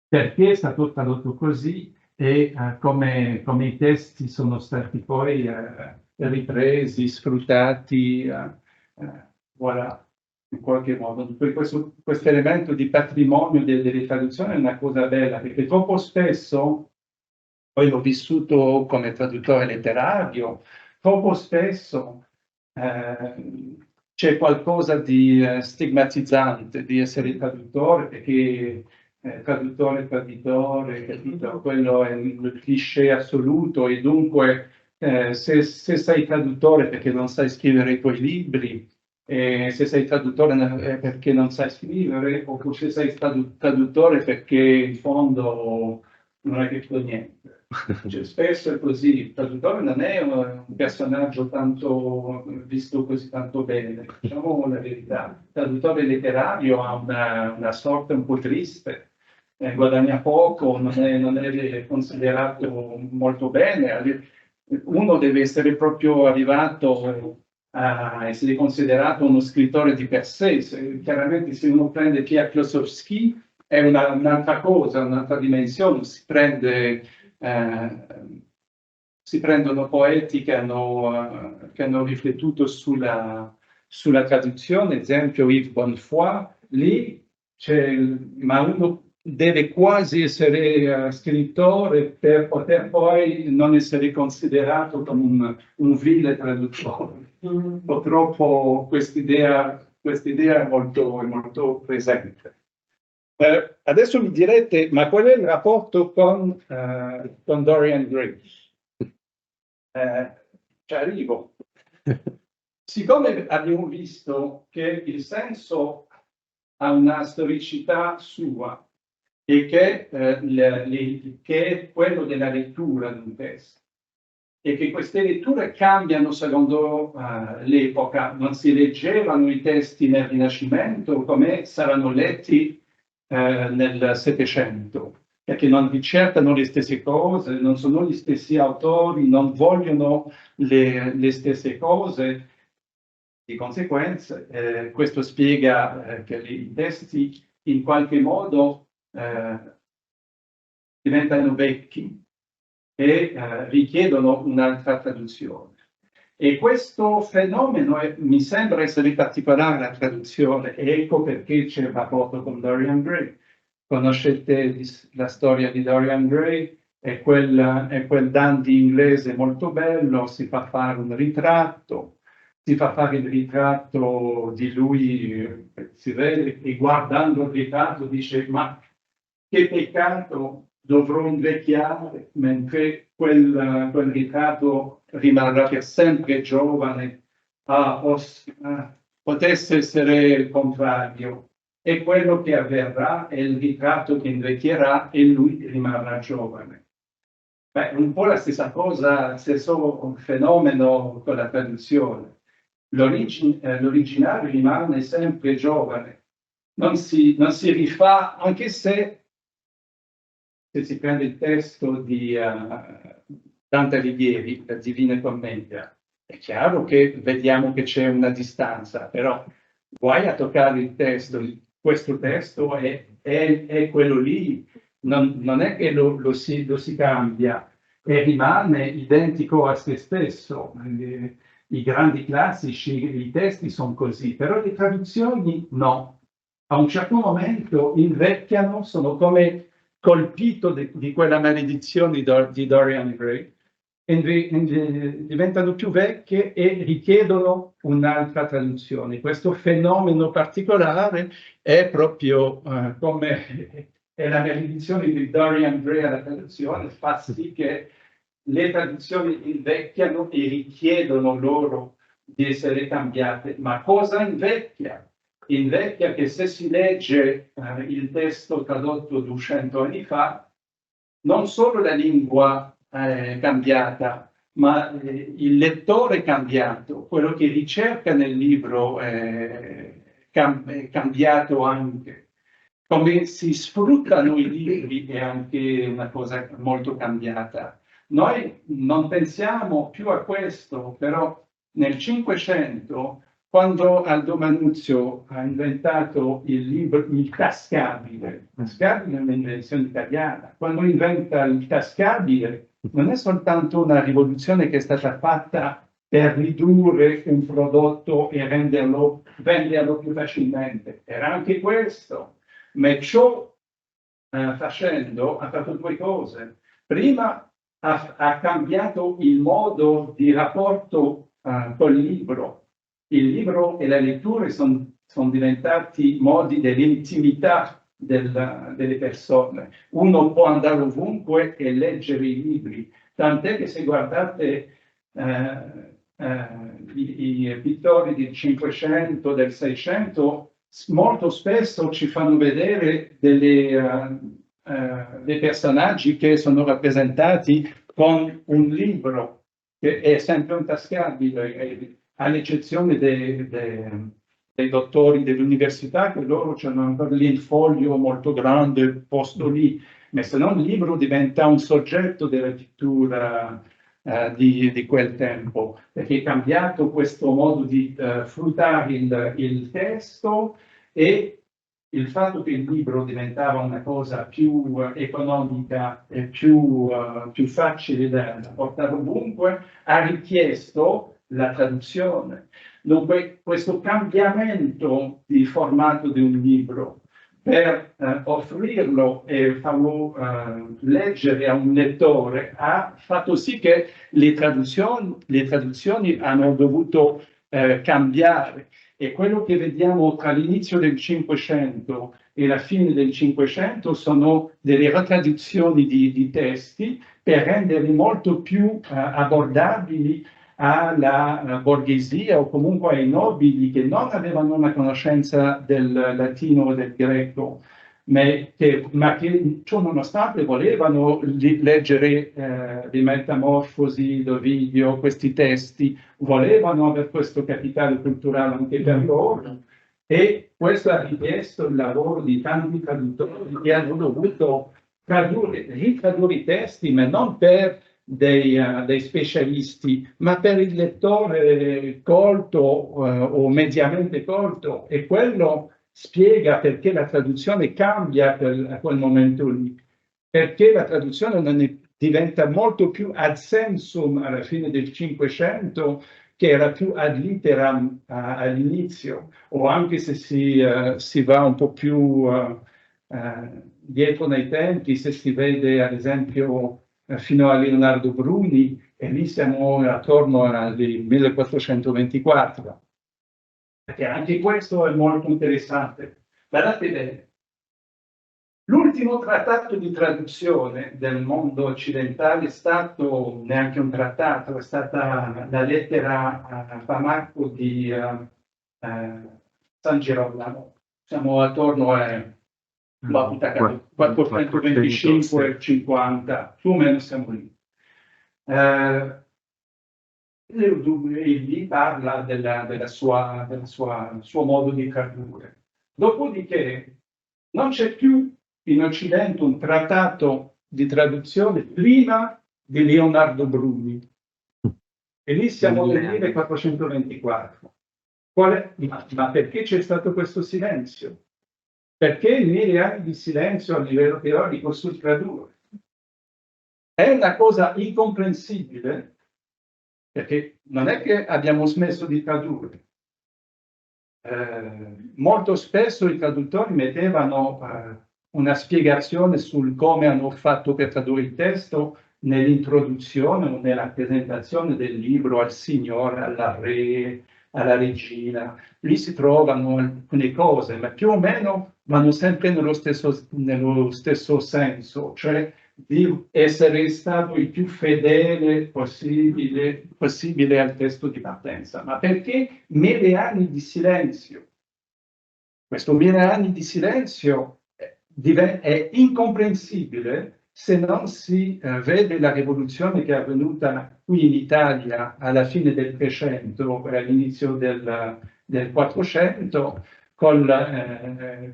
perché è stato tradotto così e come i testi sono stati poi ripresi, sfruttati, voilà, in qualche modo. Questo elemento di patrimonio delle traduzioni è una cosa bella, perché troppo spesso, poi l'ho vissuto come traduttore letterario, troppo spesso c'è qualcosa di stigmatizzante di essere traduttore, perché traduttore, traditore, capito? Quello è il cliché assoluto, e dunque se sei traduttore perché non sai scrivere i tuoi libri, se sei traduttore perché non sai scrivere, oppure se sei traduttore perché in fondo non hai capito niente. Cioè, spesso è così, il traduttore non è un personaggio tanto visto così tanto bene, diciamo la verità. Il traduttore letterario ha una sorte un po' triste, guadagna poco, non è considerato molto bene. Uno deve essere proprio arrivato a essere considerato uno scrittore di per sé. Chiaramente se uno prende Pierre Klossowski è un'altra cosa, un'altra dimensione. Si prendono poeti che hanno riflettuto sulla traduzione, esempio Yves Bonnefoy, lì ma uno deve quasi essere scrittore per poter poi non essere considerato come un vile traduttore. Purtroppo quest'idea è molto presente. Adesso mi direte, ma qual è il rapporto con Dorian Gray? Ci arrivo. Siccome abbiamo visto che il senso ha una storicità sua e che è quello della lettura di un testo, e che queste letture cambiano secondo l'epoca, non si leggevano i testi nel Rinascimento come saranno letti nel Settecento, perché non ricercano le stesse cose, non sono gli stessi autori, non vogliono le stesse cose. Di conseguenza, questo spiega che i testi in qualche modo diventano vecchi e richiedono un'altra traduzione. E questo fenomeno mi sembra essere particolare la traduzione, e ecco perché c'è il rapporto con Dorian Gray. Conoscete la storia di Dorian Gray? È quel dandy inglese molto bello, si fa fare un ritratto, si fa fare il ritratto di lui, si vede, e guardando il ritratto dice: ma che peccato, dovrò invecchiare, mentre quel ritratto rimarrà per sempre giovane. Potesse essere il contrario, e quello che avverrà è il ritratto che invecchierà e lui rimarrà giovane. Beh, un po' la stessa cosa, stesso fenomeno con la traduzione. l'originale rimane sempre giovane, non si rifà, anche se si prende il testo di Dante Alighieri, la Divina Commedia, è chiaro che vediamo che c'è una distanza, però vai a toccare il testo, questo testo è quello lì, non è che lo si cambia, e rimane identico a se stesso. I grandi classici, i testi sono così, però le traduzioni no. A un certo momento invecchiano, sono come colpito di quella maledizione di Dorian Gray, diventano più vecchie e richiedono un'altra traduzione. Questo fenomeno particolare è proprio come è la maledizione di Dorian Gray alla traduzione, fa sì che le traduzioni invecchiano e richiedono loro di essere cambiate. Ma cosa invecchia? Invecchia che se si legge il testo tradotto 200 anni fa, non solo la lingua è cambiata, ma il lettore è cambiato, quello che ricerca nel libro è cambiato anche. Come si sfruttano i libri è anche una cosa molto cambiata. Noi non pensiamo più a questo, però nel Cinquecento, quando Aldo Manuzio ha inventato il libro Il Tascabile è un'invenzione italiana, quando inventa il Tascabile non è soltanto una rivoluzione che è stata fatta per ridurre un prodotto e venderlo più facilmente, era anche questo, ma ciò facendo ha fatto due cose. Prima ha cambiato il modo di rapporto col libro. Il libro e la lettura sono diventati modi dell'intimità delle persone. Uno può andare ovunque e leggere i libri, tant'è che se guardate i pittori del Cinquecento, del Seicento, molto spesso ci fanno vedere dei personaggi che sono rappresentati con un libro che è sempre un tascabile, all'eccezione dei dottori dell'università, che loro hanno ancora lì il foglio molto grande posto lì, ma se no il libro diventa un soggetto della lettura di quel tempo, perché è cambiato questo modo di fruttare il testo e il fatto che il libro diventava una cosa più economica e più facile da portare ovunque, ha richiesto la traduzione. Dunque, questo cambiamento di formato di un libro per offrirlo e farlo leggere a un lettore ha fatto sì che le traduzioni hanno dovuto cambiare. E quello che vediamo tra l'inizio del Cinquecento e la fine del Cinquecento sono delle ritraduzioni di testi per renderli molto più abbordabili alla borghesia o comunque ai nobili che non avevano una conoscenza del latino o del greco, ma che ciò nonostante volevano leggere le Metamorfosi d'Ovidio, questi testi, volevano avere questo capitale culturale anche per loro, e questo ha richiesto il lavoro di tanti traduttori che hanno dovuto ritradurre i testi, ma non per dei specialisti, ma per il lettore colto o mediamente colto, e quello spiega perché la traduzione cambia a quel momento lì, perché la traduzione diventa molto più ad sensum alla fine del Cinquecento, che era più ad litteram all'inizio, o anche se si va un po' più dietro nei tempi, se si vede ad esempio fino a Leonardo Bruni, e lì siamo attorno al 1424. Perché anche questo è molto interessante. Guardate bene, l'ultimo trattato di traduzione del mondo occidentale è stato, neanche un trattato, è stata la lettera a Famaco di San Girolamo. Siamo attorno a 425-50, più o meno siamo lì. lì parla del suo modo di tradurre. Dopodiché non c'è più in Occidente un trattato di traduzione prima di Leonardo Bruni. E lì siamo nel 1424. Ma perché c'è stato questo silenzio? Perché 1000 anni di silenzio a livello teorico sul tradurre? È una cosa incomprensibile, perché non è che abbiamo smesso di tradurre. Molto spesso i traduttori mettevano una spiegazione sul come hanno fatto per tradurre il testo nell'introduzione o nella presentazione del libro al signore, alla re, alla regina. Lì si trovano alcune cose, ma più o meno vanno sempre nello stesso senso, cioè di essere stato il più fedele possibile al testo di partenza. Ma perché 1000 anni di silenzio? Questo 1000 anni di silenzio è incomprensibile se non si vede la rivoluzione che è avvenuta qui in Italia alla fine del 300, all'inizio del 400, col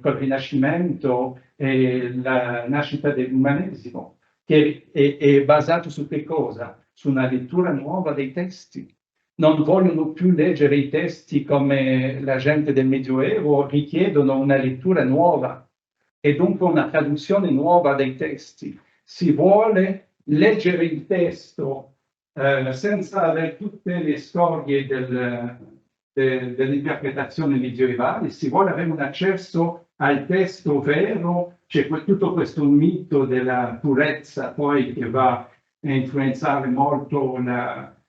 Rinascimento e la nascita dell'umanesimo, che è basato su che cosa? Su una lettura nuova dei testi. Non vogliono più leggere i testi come la gente del Medioevo, richiedono una lettura nuova e dunque una traduzione nuova dei testi. Si vuole leggere il testo senza avere tutte le storie dell'interpretazione medievale, si vuole avere un accesso al testo vero, c'è tutto questo mito della purezza poi che va a influenzare molto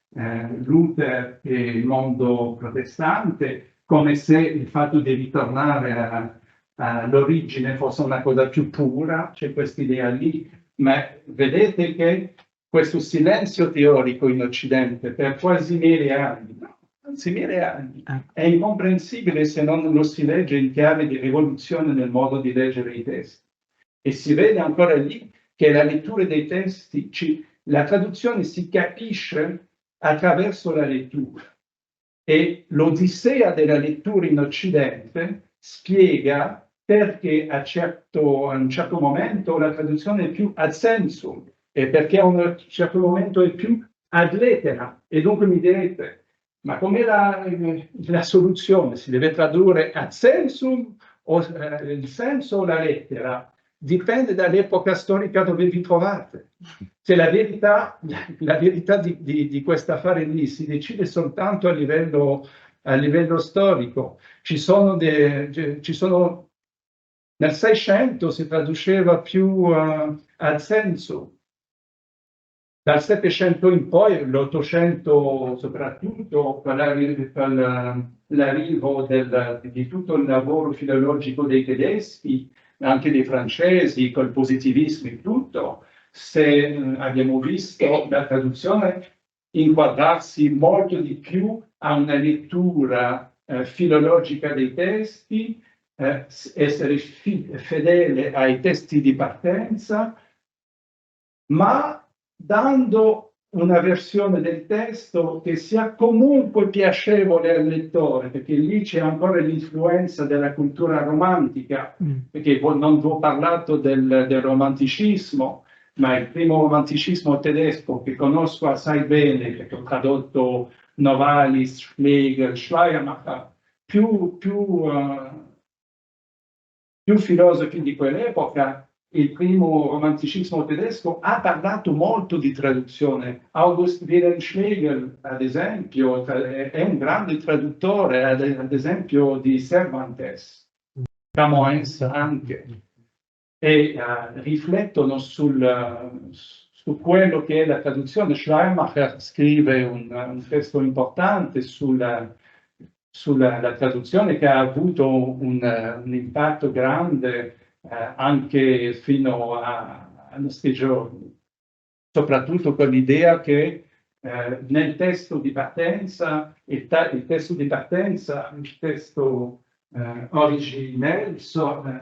Luther e il mondo protestante, come se il fatto di ritornare all'origine fosse una cosa più pura, c'è questa idea lì, ma vedete che questo silenzio teorico in Occidente per quasi 1000 anni, anzi 1000 anni, è incomprensibile se non lo si legge in chiave di rivoluzione nel modo di leggere i testi. E si vede ancora lì che la lettura dei testi, la traduzione si capisce attraverso la lettura. E l'odissea della lettura in Occidente spiega perché a un certo momento la traduzione è più ad sensum e perché a un certo momento è più ad lettera. E dunque mi direte, ma com'è la soluzione? Si deve tradurre ad sensum o il senso o la lettera? Dipende dall'epoca storica dove vi trovate. Se la verità di questo affare lì si decide soltanto a livello storico. Ci sono nel 600 si traduceva più al senso. Dal 700 in poi, l'800 soprattutto, per l'arrivo di tutto il lavoro filologico dei tedeschi, anche dei francesi, col positivismo e tutto, se abbiamo visto la traduzione inquadrarsi molto di più a una lettura filologica dei testi, essere fedele ai testi di partenza, ma dando una versione del testo che sia comunque piacevole al lettore, perché lì c'è ancora l'influenza della cultura romantica, perché non vi ho parlato del romanticismo, ma il primo romanticismo tedesco che conosco assai bene, perché ho tradotto Novalis, Schlegel, Schleiermacher, più filosofi di quell'epoca. Il primo romanticismo tedesco ha parlato molto di traduzione. August Wilhelm Schlegel, ad esempio, è un grande traduttore, ad esempio, di Cervantes, Camões anche, e riflettono su quello che è la traduzione. Schleiermacher scrive un testo importante sulla traduzione che ha avuto un impatto grande anche fino a nostri giorni, soprattutto con l'idea che nel testo di partenza, il testo originale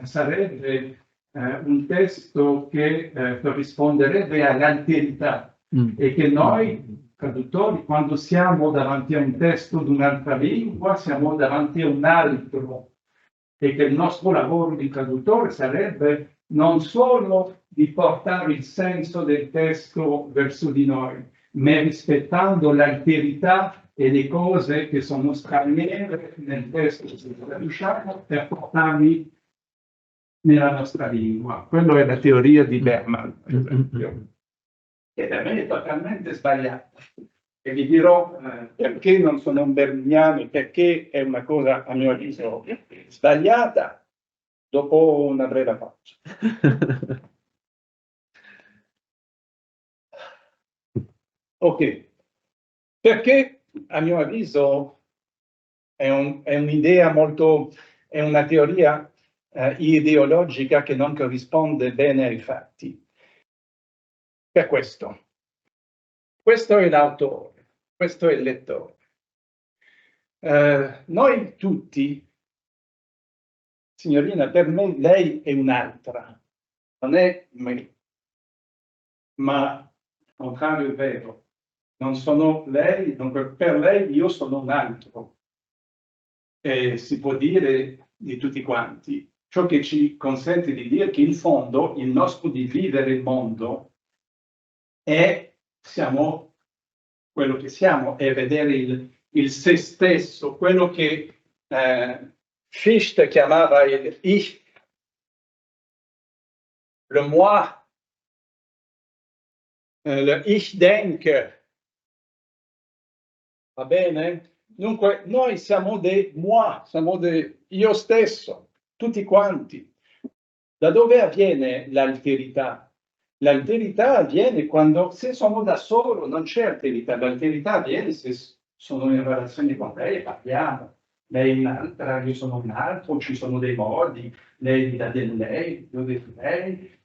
sarebbe un testo che corrisponderebbe all'alterità e che noi traduttori, quando siamo davanti a un testo di un'altra lingua, siamo davanti a un altro, e che il nostro lavoro di traduttore sarebbe non solo di portare il senso del testo verso di noi, ma rispettando l'alterità e le cose che sono straniere nel testo che traduciamo per portarli nella nostra lingua. Quella è la teoria di Berman, per esempio, che per me è totalmente sbagliata. E vi dirò perché non sono un berniano, perché è una cosa, a mio avviso, sbagliata, dopo una breve pausa. Ok, perché a mio avviso è un'idea molto, è una teoria ideologica che non corrisponde bene ai fatti. Per questo. Questo è l'autore, questo è il lettore. Noi tutti, signorina, per me lei è un'altra, non è me, ma al contrario è vero, non sono lei, per lei io sono un altro. E si può dire di tutti quanti, ciò che ci consente di dire che in fondo il nostro di vivere il mondo è, siamo quello che siamo, è vedere il se stesso, quello che Fichte chiamava il ich, le moi, le ich denke. Va bene? Dunque, noi siamo dei moi, siamo dei io stesso, tutti quanti. Da dove avviene l'alterità? L'alterità avviene quando, se sono da solo, non c'è alterità. L'alterità avviene se sono in relazione con lei e parliamo. Lei è un'altra, io sono un altro, ci sono dei modi, lei mi dà del lei, io del lei,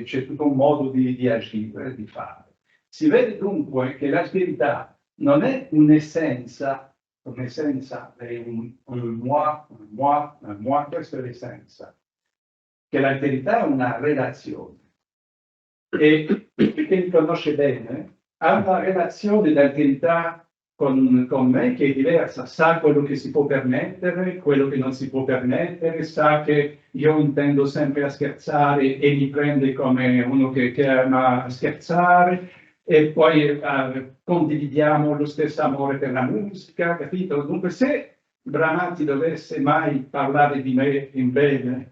c'è tutto un modo di agire, di fare. Si vede dunque che l'alterità non è un'essenza, è un moi, questa è l'essenza. Che l'alterità è una relazione. E chi mi conosce bene ha una relazione d'alterità con me che è diversa, sa quello che si può permettere, quello che non si può permettere, sa che io intendo sempre a scherzare e mi prende come uno che ama scherzare, e poi condividiamo lo stesso amore per la musica, capito? Dunque se Bramati dovesse mai parlare di me in bene,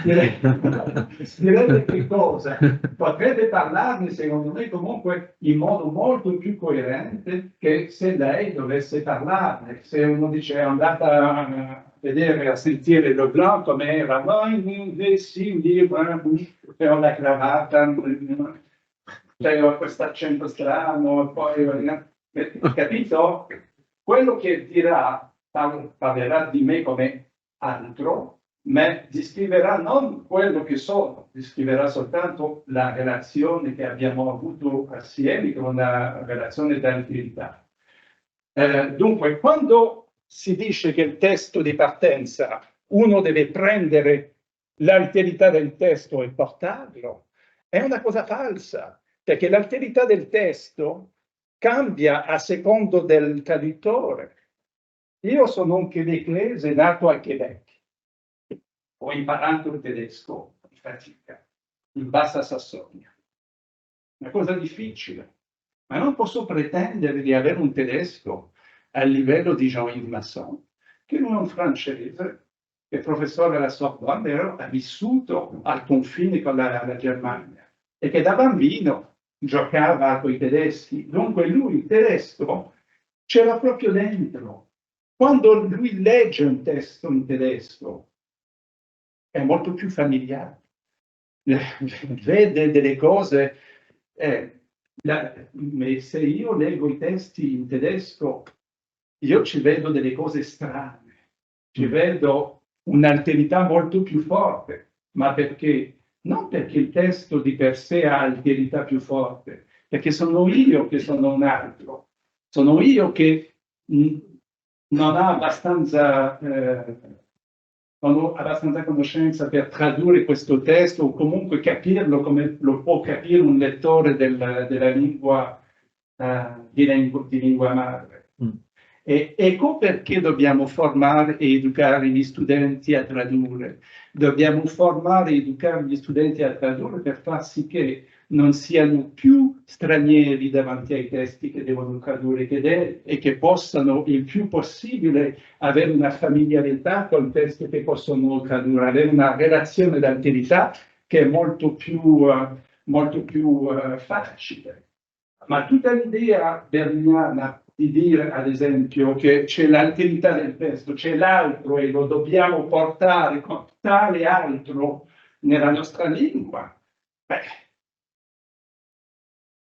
direbbe che cosa? Potrebbe parlarne, secondo me, comunque in modo molto più coerente che se lei dovesse parlarne. Se uno dice è andata a vedere, a sentire Le Blanc come era, sì, ho la cravatta, ho questo accento strano, poi, capito? Quello che dirà, parlerà di me come altro, ma descriverà non quello che sono, descriverà soltanto la relazione che abbiamo avuto assieme, con una relazione d'alterità. Dunque, quando si dice che il testo di partenza, uno deve prendere l'alterità del testo e portarlo, è una cosa falsa, perché l'alterità del testo cambia a secondo del traduttore. Io sono un québécois nato a Quebec. Ho imparato il tedesco in fatica, in Bassa Sassonia. Una cosa difficile, ma non posso pretendere di avere un tedesco a livello di Jean-Yves Masson, che lui è un francese, che è professore alla Sorbonne, però ha vissuto al confine con la Germania e che da bambino giocava con i tedeschi. Dunque lui il tedesco c'era proprio dentro. Quando lui legge un testo in tedesco, è molto più familiare, vede delle cose. Se io leggo i testi in tedesco, io ci vedo delle cose strane, ci vedo un'alterità molto più forte, ma perché? Non perché il testo di per sé ha alterità più forte, perché sono io che sono un altro, sono io che non ha abbastanza conoscenza per tradurre questo testo o comunque capirlo come lo può capire un lettore della lingua di lingua madre. E ecco perché dobbiamo formare e educare gli studenti a tradurre. Dobbiamo formare e educare gli studenti a tradurre per far sì che non siano più stranieri davanti ai testi che devono tradurre e che possano il più possibile avere una familiarità con testi che possono tradurre, avere una relazione d'attività che è molto più facile. Ma tutta l'idea berniana di dire, ad esempio, che c'è l'alterità del testo, c'è l'altro e lo dobbiamo portare con tale altro nella nostra lingua, beh,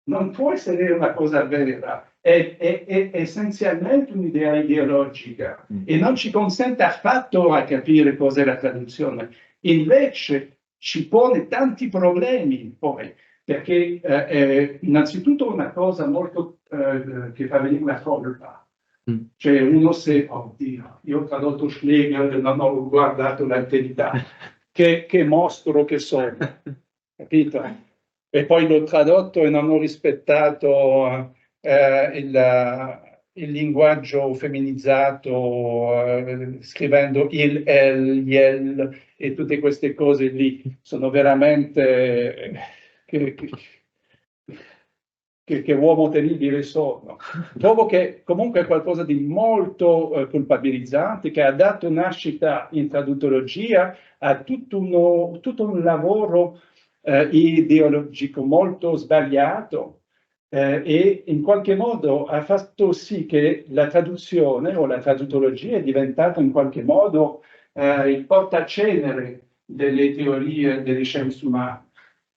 non può essere una cosa vera, è essenzialmente un'idea ideologica e non ci consente affatto a capire cos'è la traduzione. Invece ci pone tanti problemi poi, perché innanzitutto una cosa molto che fa venire la colpa. Cioè uno se, oddio, io ho tradotto Schlegel, non ho guardato l'alterità, che mostro che sono, capito? E poi l'ho tradotto e non ho rispettato il linguaggio femminizzato, scrivendo il, el e tutte queste cose lì. Sono veramente che uomo terribile sono. Trovo che comunque è qualcosa di molto colpabilizzante, che ha dato nascita in traduttologia a tutto un lavoro ideologico molto sbagliato e in qualche modo ha fatto sì che la traduzione o la traduttologia è diventata in qualche modo il portacenere delle teorie delle scienze umane.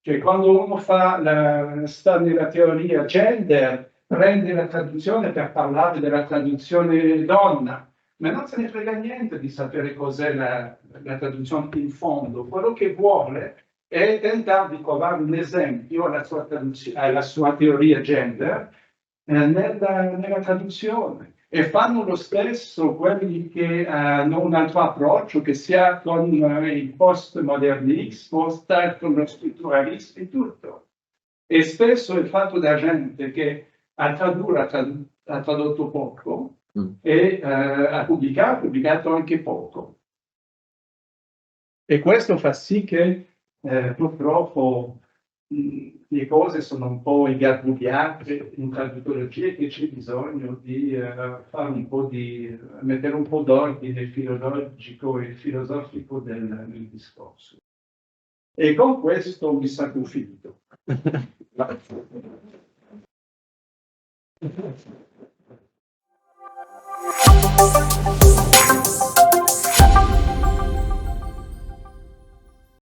Cioè, quando uno sta nella teoria gender, prende la traduzione per parlare della traduzione donna, ma non se ne frega niente di sapere cos'è la traduzione in fondo. Quello che vuole è tentare di trovare un esempio alla sua teoria gender nella traduzione. E fanno lo stesso quelli che hanno un altro approccio, che sia con il postmodernismo, sta con lo strutturalismo e tutto. E spesso è fatto da gente che ha tradotto poco e ha pubblicato anche poco. E questo fa sì che purtroppo le cose sono un po' ingarbugliate in traduttologia e che c'è bisogno di fare mettere un po' d'ordine filologico e filosofico nel discorso. E con questo mi sa che ho finito. Grazie.